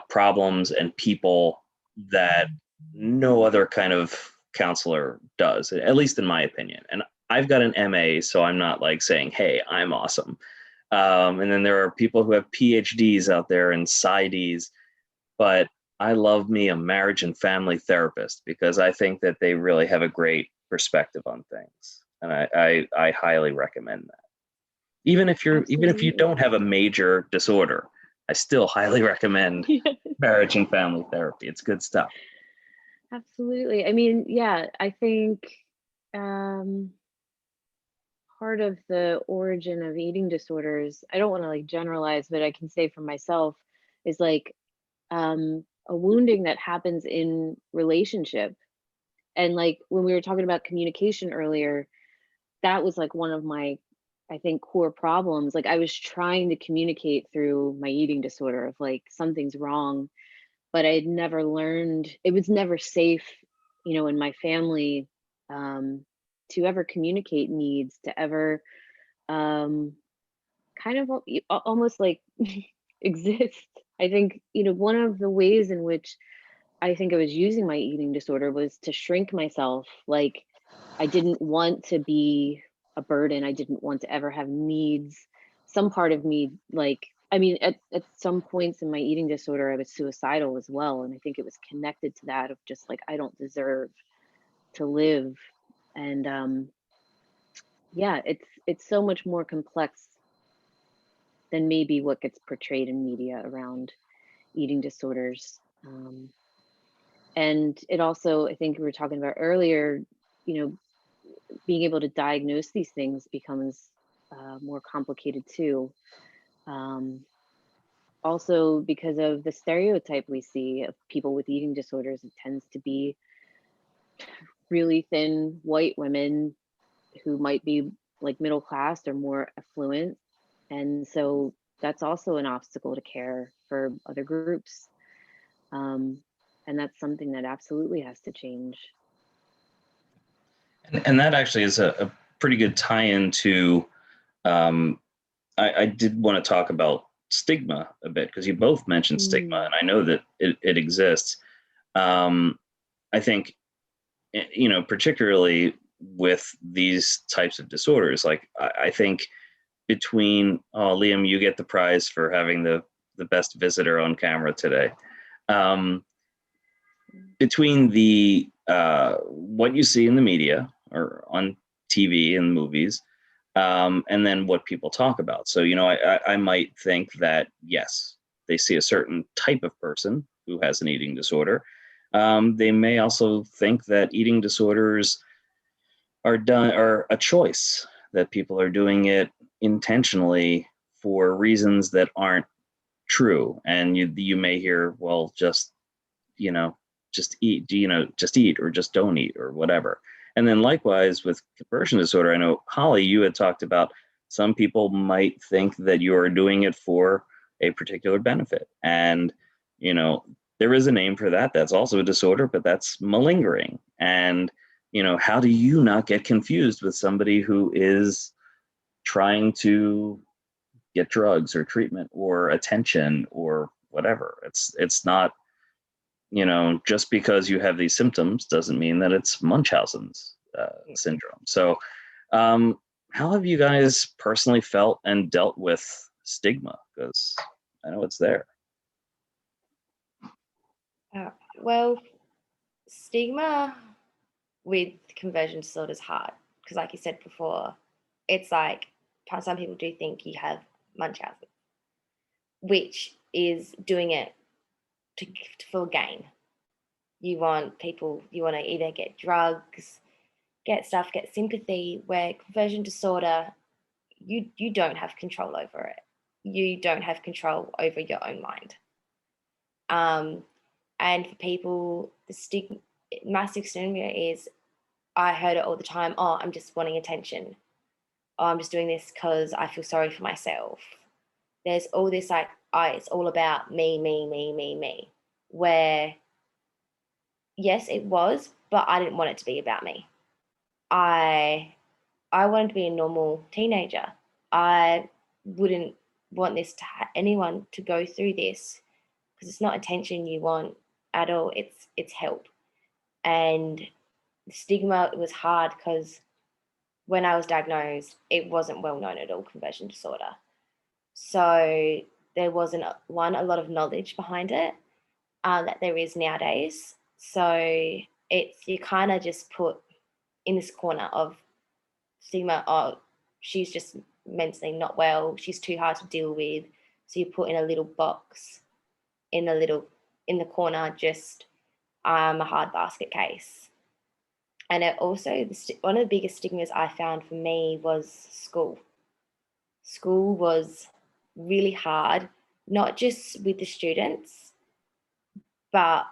problems and people that no other kind of counselor does, at least in my opinion. And I've got an MA, so I'm not like saying, hey, I'm awesome. And then there are people who have PhDs out there and PsyDs, but I love me a marriage and family therapist because I think that they really have a great perspective on things. And I highly recommend that. Even if you don't have a major disorder, I still highly recommend marriage and family therapy. It's good stuff. Absolutely. I mean, yeah, I think part of the origin of eating disorders, I don't want to like generalize, but I can say for myself, is like a wounding that happens in relationship. And like when we were talking about communication earlier, that was like one of my, I think, core problems. Like I was trying to communicate through my eating disorder of like something's wrong, but I had never learned, it was never safe, you know, in my family to ever communicate needs, to ever kind of almost like exist. I think, you know, one of the ways in which I think I was using my eating disorder was to shrink myself. Like I didn't want to be a burden. I didn't want to ever have needs. Some part of me, like, I mean, at some points in my eating disorder, I was suicidal as well. And I think it was connected to that of just like, I don't deserve to live. And yeah, it's so much more complex than maybe what gets portrayed in media around eating disorders. And it also, I think we were talking about earlier, you know, being able to diagnose these things becomes more complicated too. Also, because of the stereotype we see of people with eating disorders, it tends to be really thin white women who might be like middle class or more affluent. And so that's also an obstacle to care for other groups. And that's something that absolutely has to change. And that actually is a pretty good tie-in to, I did want to talk about stigma a bit because you both mentioned stigma, and I know that it exists. I think, you know, particularly with these types of disorders, like I think between, oh, Liam, you get the prize for having the best visitor on camera today. Between the what you see in the media or on TV and movies, and then what people talk about. So, you know, I might think that, yes, they see a certain type of person who has an eating disorder. They may also think that eating disorders are a choice, that people are doing it intentionally for reasons that aren't true. And you may hear, well, just, you know, just eat, you know, just eat or just don't eat or whatever. And then likewise with conversion disorder, I know, Holly, you had talked about some people might think that you are doing it for a particular benefit. And, you know, there is a name for that. That's also a disorder, but that's malingering. And, you know, how do you not get confused with somebody who is trying to get drugs or treatment or attention or whatever? It's not, you know, just because you have these symptoms doesn't mean that it's Munchausen's syndrome. So how have you guys personally felt and dealt with stigma? Because I know it's there. Well, stigma with conversion disorder is hard because, like you said before, it's like some people do think you have Munchausen, which is doing it for gain. You want to either get drugs, get stuff, get sympathy, where conversion disorder, you don't have control over it. You don't have control over your own mind. And for people, the massive stigma is, I heard it all the time, oh, I'm just wanting attention. Oh, I'm just doing this because I feel sorry for myself. There's all this like, oh, it's all about me, where yes, it was, but I didn't want it to be about me. I wanted to be a normal teenager. I wouldn't want this to anyone to go through this, because it's not attention you want at all. It's help. And the stigma, it was hard because when I was diagnosed, it wasn't well known at all, conversion disorder. So there wasn't a lot of knowledge behind it that there is nowadays. So you kind of just put in this corner of stigma. Oh, she's just mentally not well. She's too hard to deal with. So you put in a little box in the corner, just a hard basket case. And it also, one of the biggest stigmas I found for me was school. School was really hard, not just with the students, but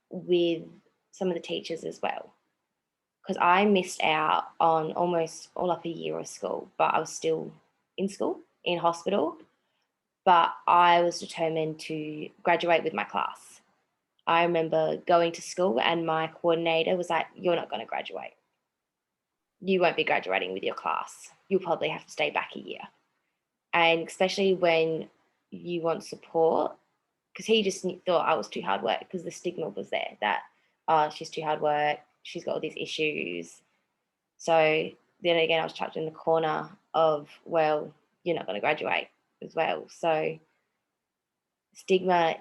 with some of the teachers as well. Because I missed out on almost all up a year of school, but I was still in school, in hospital. But I was determined to graduate with my class. I remember going to school and my coordinator was like, "You're not going to graduate. You won't be graduating with your class. You'll probably have to stay back a year." And especially when you want support, because he just thought I was too hard work, because the stigma was there that, oh, she's too hard work, she's got all these issues. So then again, I was chucked in the corner of, well, you're not going to graduate as well. So stigma,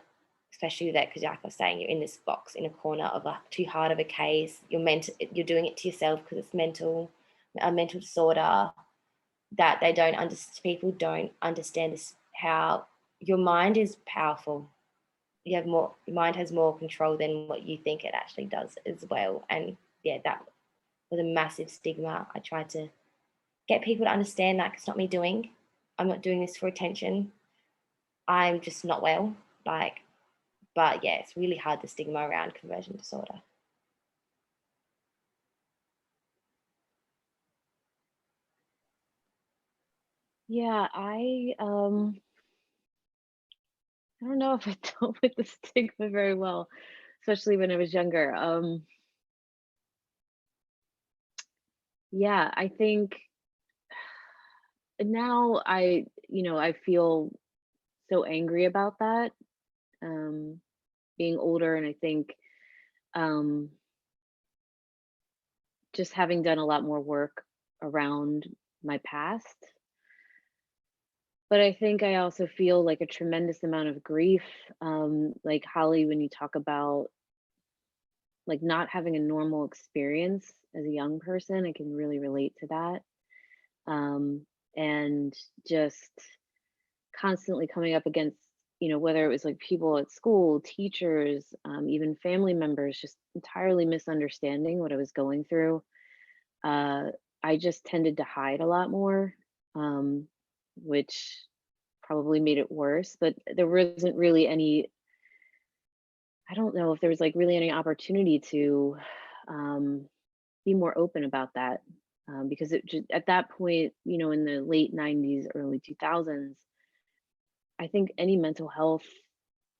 especially that, because like I was saying, you're in this box in a corner of too hard of a case. You're doing it to yourself because it's a mental disorder, that people don't understand this, how your mind is powerful. Your mind has more control than what you think it actually does as well. And yeah, that was a massive stigma. I tried to get people to understand that it's not me doing. I'm not doing this for attention. I'm just not well. But yeah, it's really hard, the stigma around conversion disorder. Yeah, I don't know if I dealt with the stigma very well, especially when I was younger. Yeah, I think now I feel so angry about that, being older, and I think um, just having done a lot more work around my past. But I think I also feel like a tremendous amount of grief, like Holly, when you talk about like not having a normal experience as a young person, I can really relate to that. And just constantly coming up against, whether it was like people at school, teachers, even family members, just entirely misunderstanding what I was going through. Uh, I just tended to hide a lot more, which probably made it worse, but there wasn't really any, I don't know if there was like really any opportunity to um, be more open about that. Because it just, at that point, in the late 90s, early 2000s, I think any mental health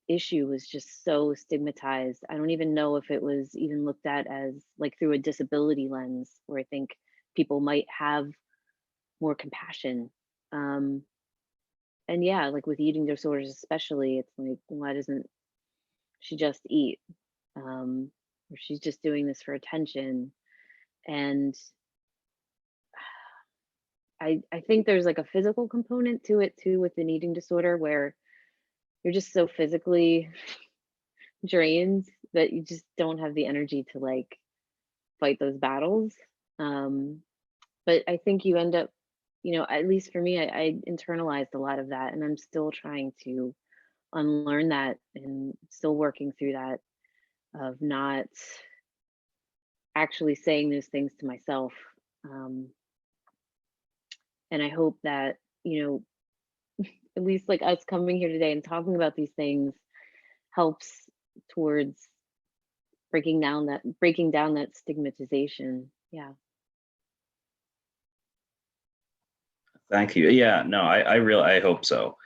issue was just so stigmatized. I don't even know if it was even looked at as like through a disability lens, where I think people might have more compassion. Um, and yeah, like with eating disorders, especially, it's like, why doesn't she just eat? Or she's just doing this for attention. And I think there's like a physical component to it too with an eating disorder, where you're just so physically drained that you just don't have the energy to like fight those battles. Um, but I think you end up, at least for me, I internalized a lot of that, and I'm still trying to unlearn that and still working through that, of not actually saying those things to myself. Um, and I hope that, at least like us coming here today and talking about these things helps towards breaking down that stigmatization. Yeah. Thank you. Yeah, no, I hope so.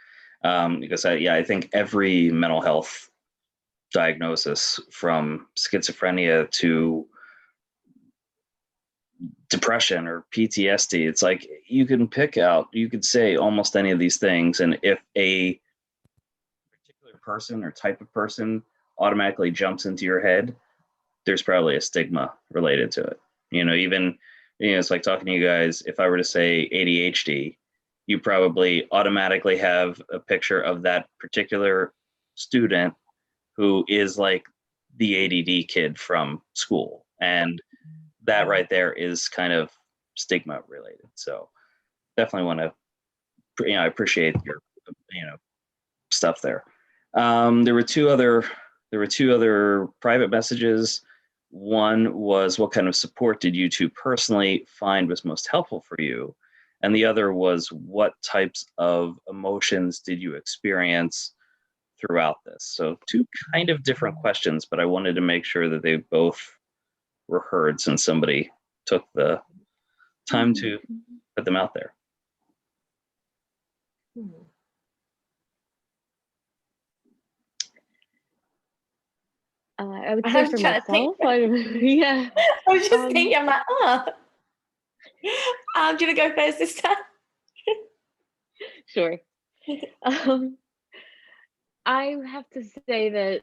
Because I think every mental health diagnosis, from schizophrenia to depression or PTSD. It's like you could say almost any of these things. And if a particular person or type of person automatically jumps into your head, there's probably a stigma related to it. Even, it's like talking to you guys. If I were to say ADHD, you probably automatically have a picture of that particular student who is like the ADD kid from school. And that right there is kind of stigma related. So definitely want to, I appreciate your, stuff there. There were two other private messages. One was, what kind of support did you two personally find was most helpful for you? And the other was, what types of emotions did you experience throughout this? So two kind of different questions, but I wanted to make sure that they both were heard since somebody took the time to put them out there. I would I say was for trying to think. myself, yeah. I was just thinking, I'm like, I'm going to go first this time. Sure. I have to say that,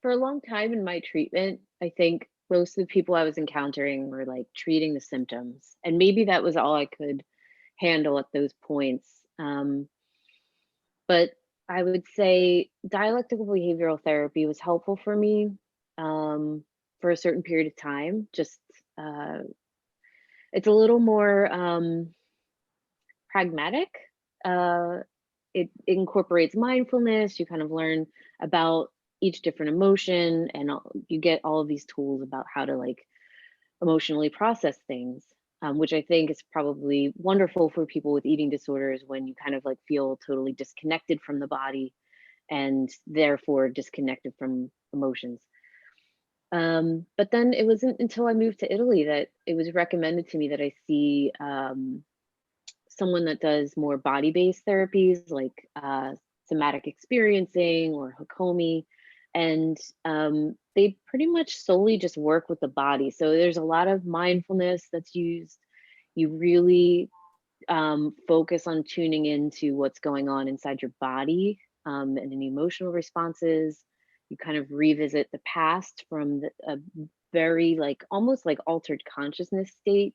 for a long time in my treatment, I think most of the people I was encountering were like treating the symptoms. And maybe that was all I could handle at those points. But I would say dialectical behavioral therapy was helpful for me for a certain period of time. Just it's a little more pragmatic. It incorporates mindfulness. You kind of learn about each different emotion, and you get all of these tools about how to like emotionally process things, which I think is probably wonderful for people with eating disorders when you kind of like feel totally disconnected from the body and therefore disconnected from emotions. But then it wasn't until I moved to Italy that it was recommended to me that I see someone that does more body-based therapies like somatic experiencing or Hakomi. And they pretty much solely just work with the body. So there's a lot of mindfulness that's used. You really focus on tuning into what's going on inside your body and any emotional responses. You kind of revisit the past from a very like almost like altered consciousness state.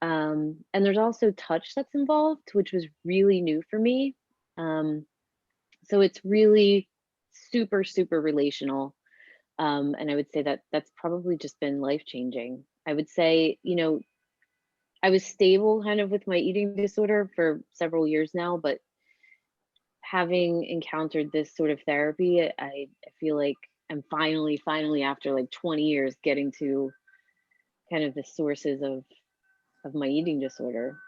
And there's also touch that's involved, which was really new for me. So it's really super, super relational. And I would say that that's probably just been life-changing. I would say, I was stable kind of with my eating disorder for several years now, but having encountered this sort of therapy, I feel like I'm finally after like 20 years getting to kind of the sources of my eating disorder.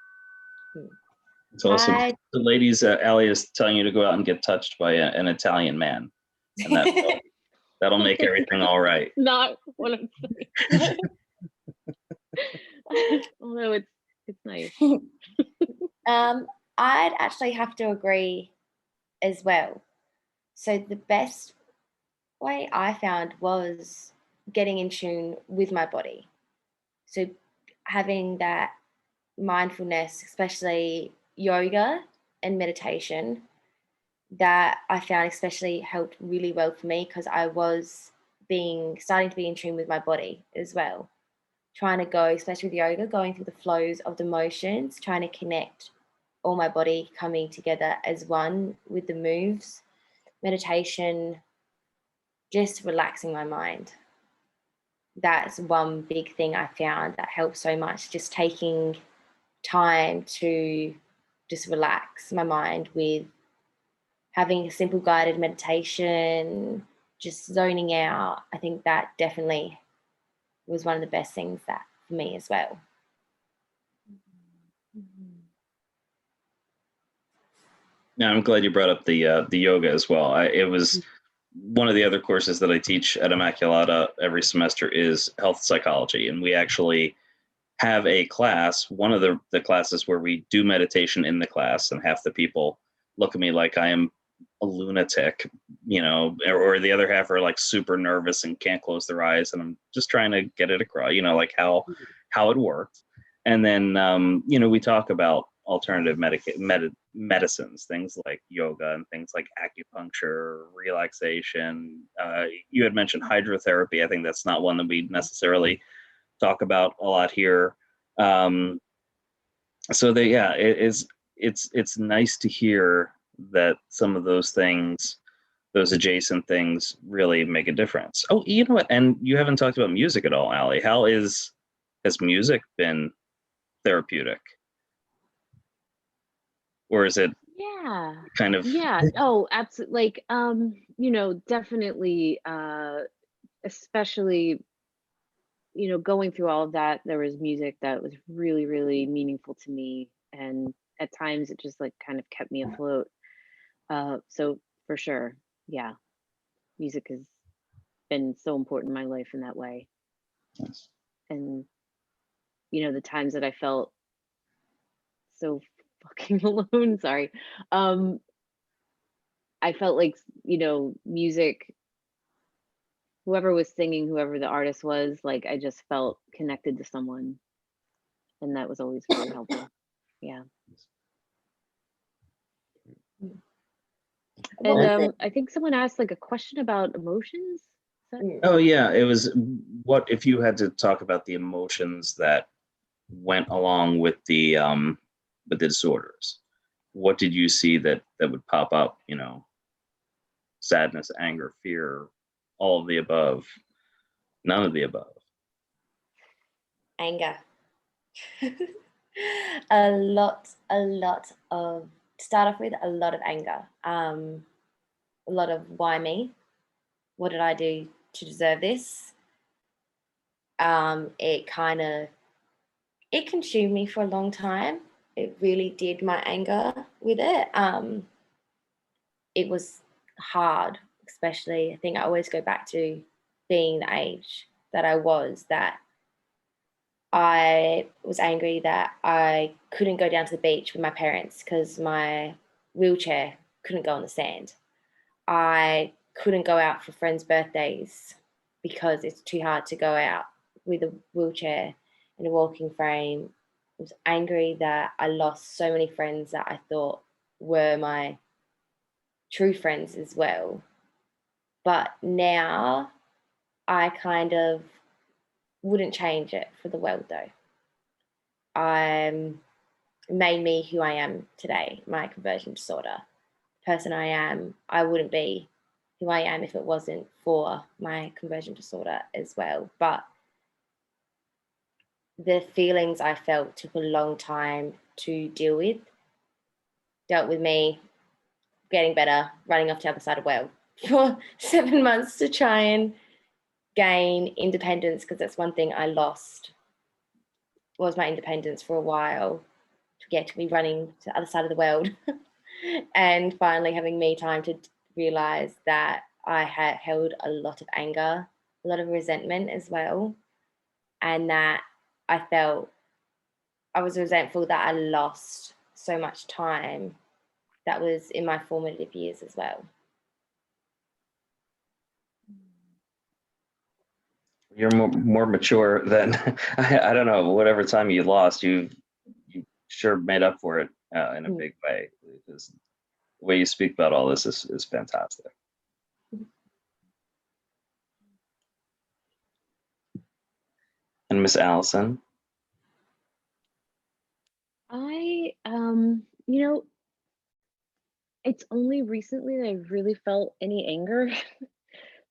It's awesome. The ladies, Allie is telling you to go out and get touched by an Italian man. And that'll make everything all right. Not what I'm saying. Although it's nice. I'd actually have to agree as well. So the best way I found was getting in tune with my body. So having that mindfulness, especially yoga and meditation, that I found especially helped really well for me because I was starting to be in tune with my body as well. Trying to go, especially with yoga, going through the flows of the motions, trying to connect all my body coming together as one with the moves. Meditation, just relaxing my mind. That's one big thing I found that helps so much. Just taking time to just relax my mind with having a simple guided meditation, just zoning out. I think that definitely was one of the best things that for me as well. Now, I'm glad you brought up the yoga as well. It was one of the other courses that I teach at Immaculata every semester is health psychology, and we actually have a class, one of the classes where we do meditation in the class, and half the people look at me like I am a lunatic, or the other half are like super nervous and can't close their eyes, and I'm just trying to get it across, like how it works. And then we talk about alternative medicines, things like yoga and things like acupuncture, relaxation. You had mentioned hydrotherapy. I think that's not one that we necessarily talk about a lot here. It's nice to hear that some of those things, those adjacent things, really make a difference. Oh, you know what? And you haven't talked about music at all, Allie. Has music been therapeutic, or is it Yeah. kind of? Yeah. Oh, absolutely. Like, definitely, especially, going through all of that, there was music that was really, really meaningful to me. And at times it just like kind of kept me afloat. So for sure, yeah, music has been so important in my life in that way. Yes. And, the times that I felt so fucking alone, sorry. I felt like, music, whoever was singing, whoever the artist was, like I just felt connected to someone. And that was always really helpful. Yeah. What And was it? I think someone asked like a question about emotions. Is that Oh yeah, it was. What if you had to talk about the emotions that went along with the disorders? What did you see that would pop up? Sadness, anger, fear, all of the above, none of the above. Anger. A lot of, to start off with, a lot of anger. A lot of why me? What did I do to deserve this? It consumed me for a long time. It really did, my anger with it. It was hard, especially, I think I always go back to being the age that I was, that I was angry that I couldn't go down to the beach with my parents because my wheelchair couldn't go on the sand. I couldn't go out for friends' birthdays because it's too hard to go out with a wheelchair and a walking frame. I was angry that I lost so many friends that I thought were my true friends as well. But now I kind of wouldn't change it for the world though. I'm made me who I am today, my conversion disorder. The person I am, I wouldn't be who I am if it wasn't for my conversion disorder as well. But the feelings I felt took a long time to deal with. Dealt with me getting better, running off to the other side of the world for 7 months to try and gain independence, because that's one thing I lost, was my independence for a while, to get to be running to the other side of the world. And finally having me time to realize that I had held a lot of anger, a lot of resentment as well, and that I was resentful that I lost so much time that was in my formative years as well. You're more mature than I don't know. Whatever time you lost, you sure made up for it in a big way. Because the way you speak about all this is fantastic. And Miss Allison. I it's only recently that I've really felt any anger,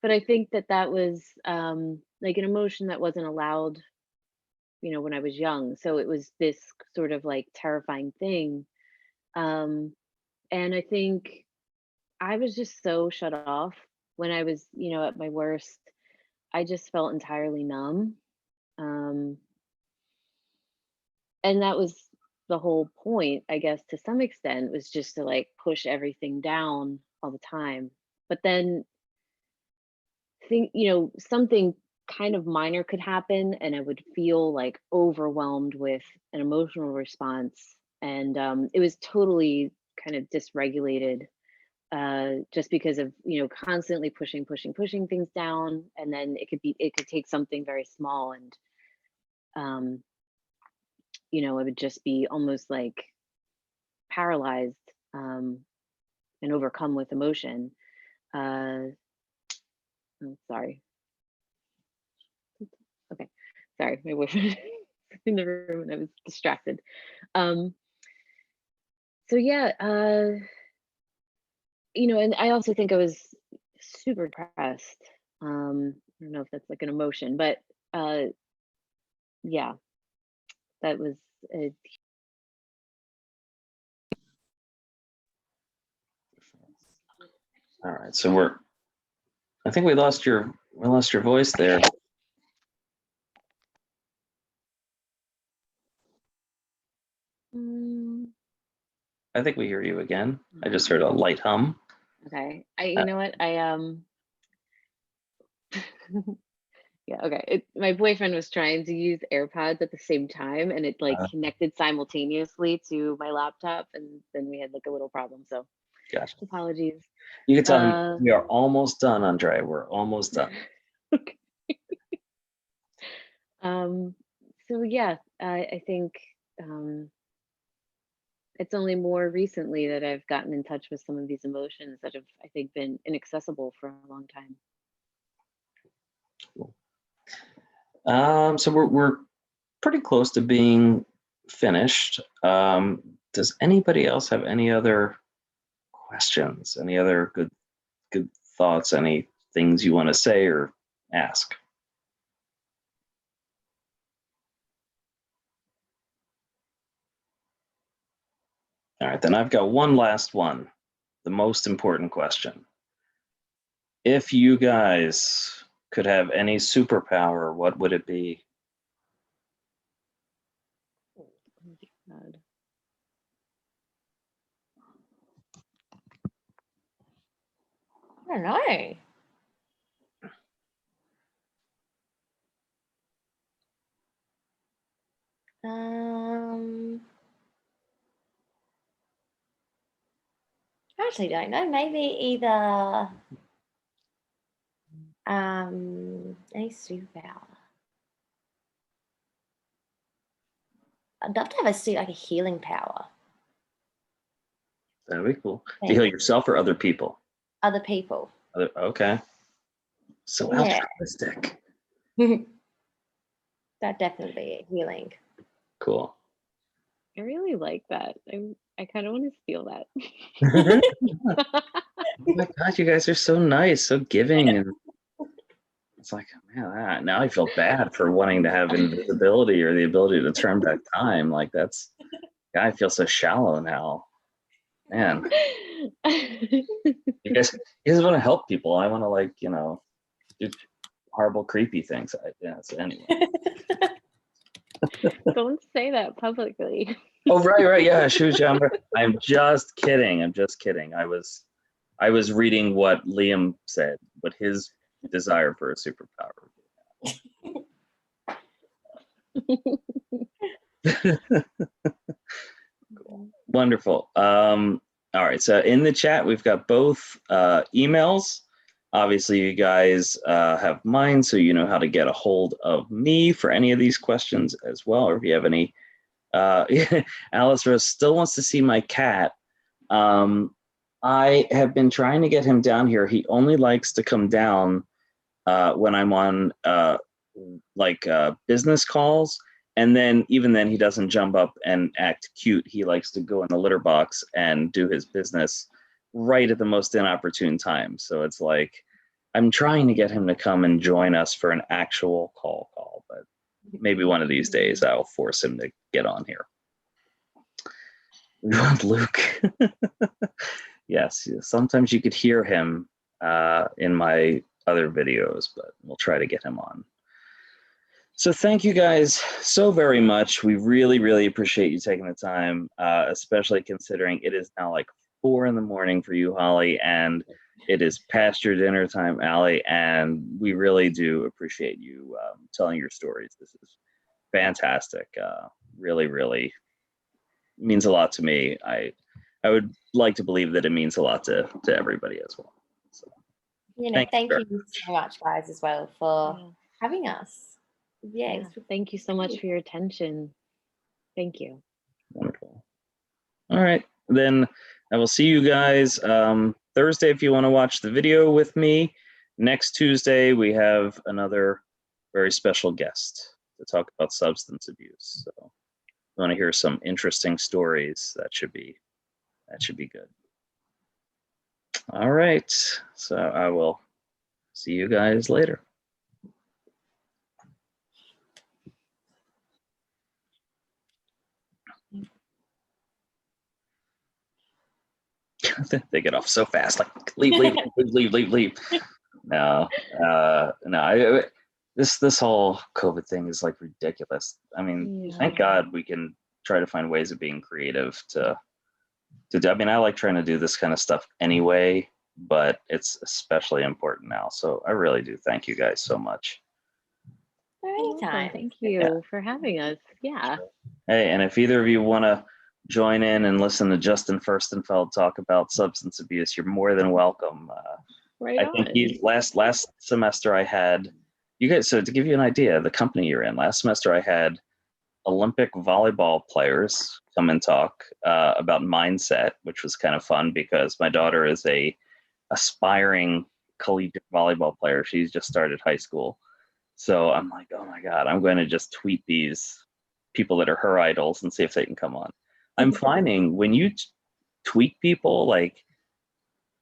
but I think that was like an emotion that wasn't allowed, when I was young. So it was this sort of like terrifying thing. Um and I think I was just so shut off when I was, at my worst. I just felt entirely numb. Um and that was the whole point, I guess, to some extent, was just to like push everything down all the time. But then think, something kind of minor could happen and I would feel like overwhelmed with an emotional response. And it was totally kind of dysregulated. just because of, constantly pushing things down, and then it could take something very small, and it would just be almost like paralyzed, and overcome with emotion. I'm sorry. Okay, sorry, my boyfriend was in the room and I was distracted. So yeah, and I also think I was super depressed. I don't know if that's like an emotion, but yeah, that was a All right, so I think we lost your voice there. I think we hear you again. I just heard a light hum. okay. You know what? Yeah, okay. My boyfriend was trying to use AirPods at the same time, and it like connected simultaneously to my laptop, and then we had like a little problem. So, Gotcha. apologies. You can tell him we are almost done, Andre. We're almost done. Okay. So yeah, I think it's only more recently that I've gotten in touch with some of these emotions that have, I think, been inaccessible for a long time. So we're pretty close to being finished. Does anybody else have any other questions? Any other good thoughts? Any things you want to say or ask? All right, then I've got one last one, the most important question. If you guys could have any superpower, what would it be? Oh my God. I don't know. I actually don't know. Maybe either any superpower. I'd love to have like a healing power. That'd be cool. To heal yourself or other people? Other people. Okay. So altruistic. That'd definitely be healing. Cool. I really like that. I kind of want to steal that. Oh my God, you guys are so nice, so giving, and it's like, man, now I feel bad for wanting to have invisibility or the ability to turn back time. Like I feel so shallow now. Man, you guys want to help people. I want to do horrible, creepy things. So anyway. Don't say that publicly. Oh, right. Yeah, shoot, I'm just kidding. I was reading what Liam said, what his desire for a superpower would be. Cool. Wonderful. All right. So in the chat, we've got both emails. Obviously, you guys have mine, so you know how to get a hold of me for any of these questions as well, or if you have any. Alice Rose still wants to see my cat. I have been trying to get him down here. He only likes to come down when I'm on business calls. And then even then he doesn't jump up and act cute. He likes to go in the litter box and do his business right at the most inopportune time. So it's like, I'm trying to get him to come and join us for an actual call, but maybe one of these days I'll force him to get on here. We want Luke. Yes, sometimes you could hear him in my other videos, but we'll try to get him on. So thank you guys so very much. We really, really appreciate you taking the time, especially considering it is now like 4 a.m. for you, Holly, and it is past your dinner time, Allie, and we really do appreciate you telling your stories. This is fantastic. Really, really means a lot to me. I would like to believe that it means a lot to everybody as well. So, Thank very you so much, guys, as well for having us. Yeah. Thank you so much for your attention. Thank you. Wonderful. All right, then I will see you guys Thursday if you want to watch the video with me. Next Tuesday, we have another very special guest to talk about substance abuse. So if you want to hear some interesting stories, that should be good. All right, so I will see you guys later. They get off so fast, like leave. No. This whole COVID thing is like ridiculous. I mean, thank God we can try to find ways of being creative to do. I mean, I like trying to do this kind of stuff anyway, but it's especially important now. So I really do thank you guys so much. Anytime. Thank you for having us. Yeah. Hey, and if either of you want to join in and listen to Justin Furstenfeld talk about substance abuse, you're more than welcome. I think last semester I had you guys. So to give you an idea, the company you're in, last semester I had Olympic volleyball players come and talk about mindset, which was kind of fun because my daughter is a aspiring collegiate volleyball player. She's just started high school. So I'm like, oh my God, I'm going to just tweet these people that are her idols and see if they can come on. I'm finding when you tweet people, like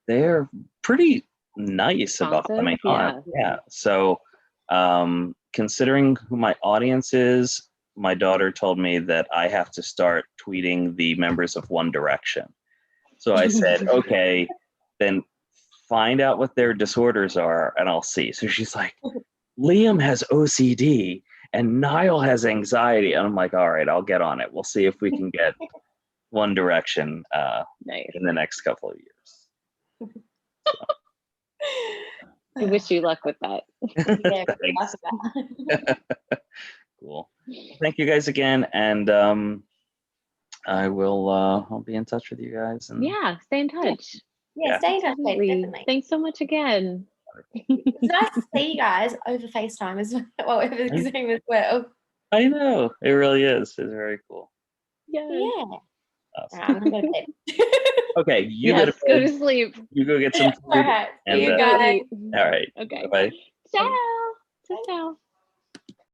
they're pretty nice about coming on. Yeah. So considering who my audience is, my daughter told me that I have to start tweeting the members of One Direction. So I said, okay, then find out what their disorders are and I'll see. So she's like, Liam has OCD and Niall has anxiety. And I'm like, all right, I'll get on it. We'll see if we can get One Direction in the next couple of years. So. I wish you luck with that. Cool. Thank you guys again. And I'll be in touch with you guys. And stay in touch. Yeah, stay in touch, definitely. Thanks so much again. It's nice to see you guys over FaceTime as well, over Zoom as well. I know. It really is. It's very cool. Yeah. Awesome. Right, I'm gonna go to bed. Okay, you go to sleep. You go get some food. All right. See you guys. All right. Okay. Bye. Ciao. Ciao.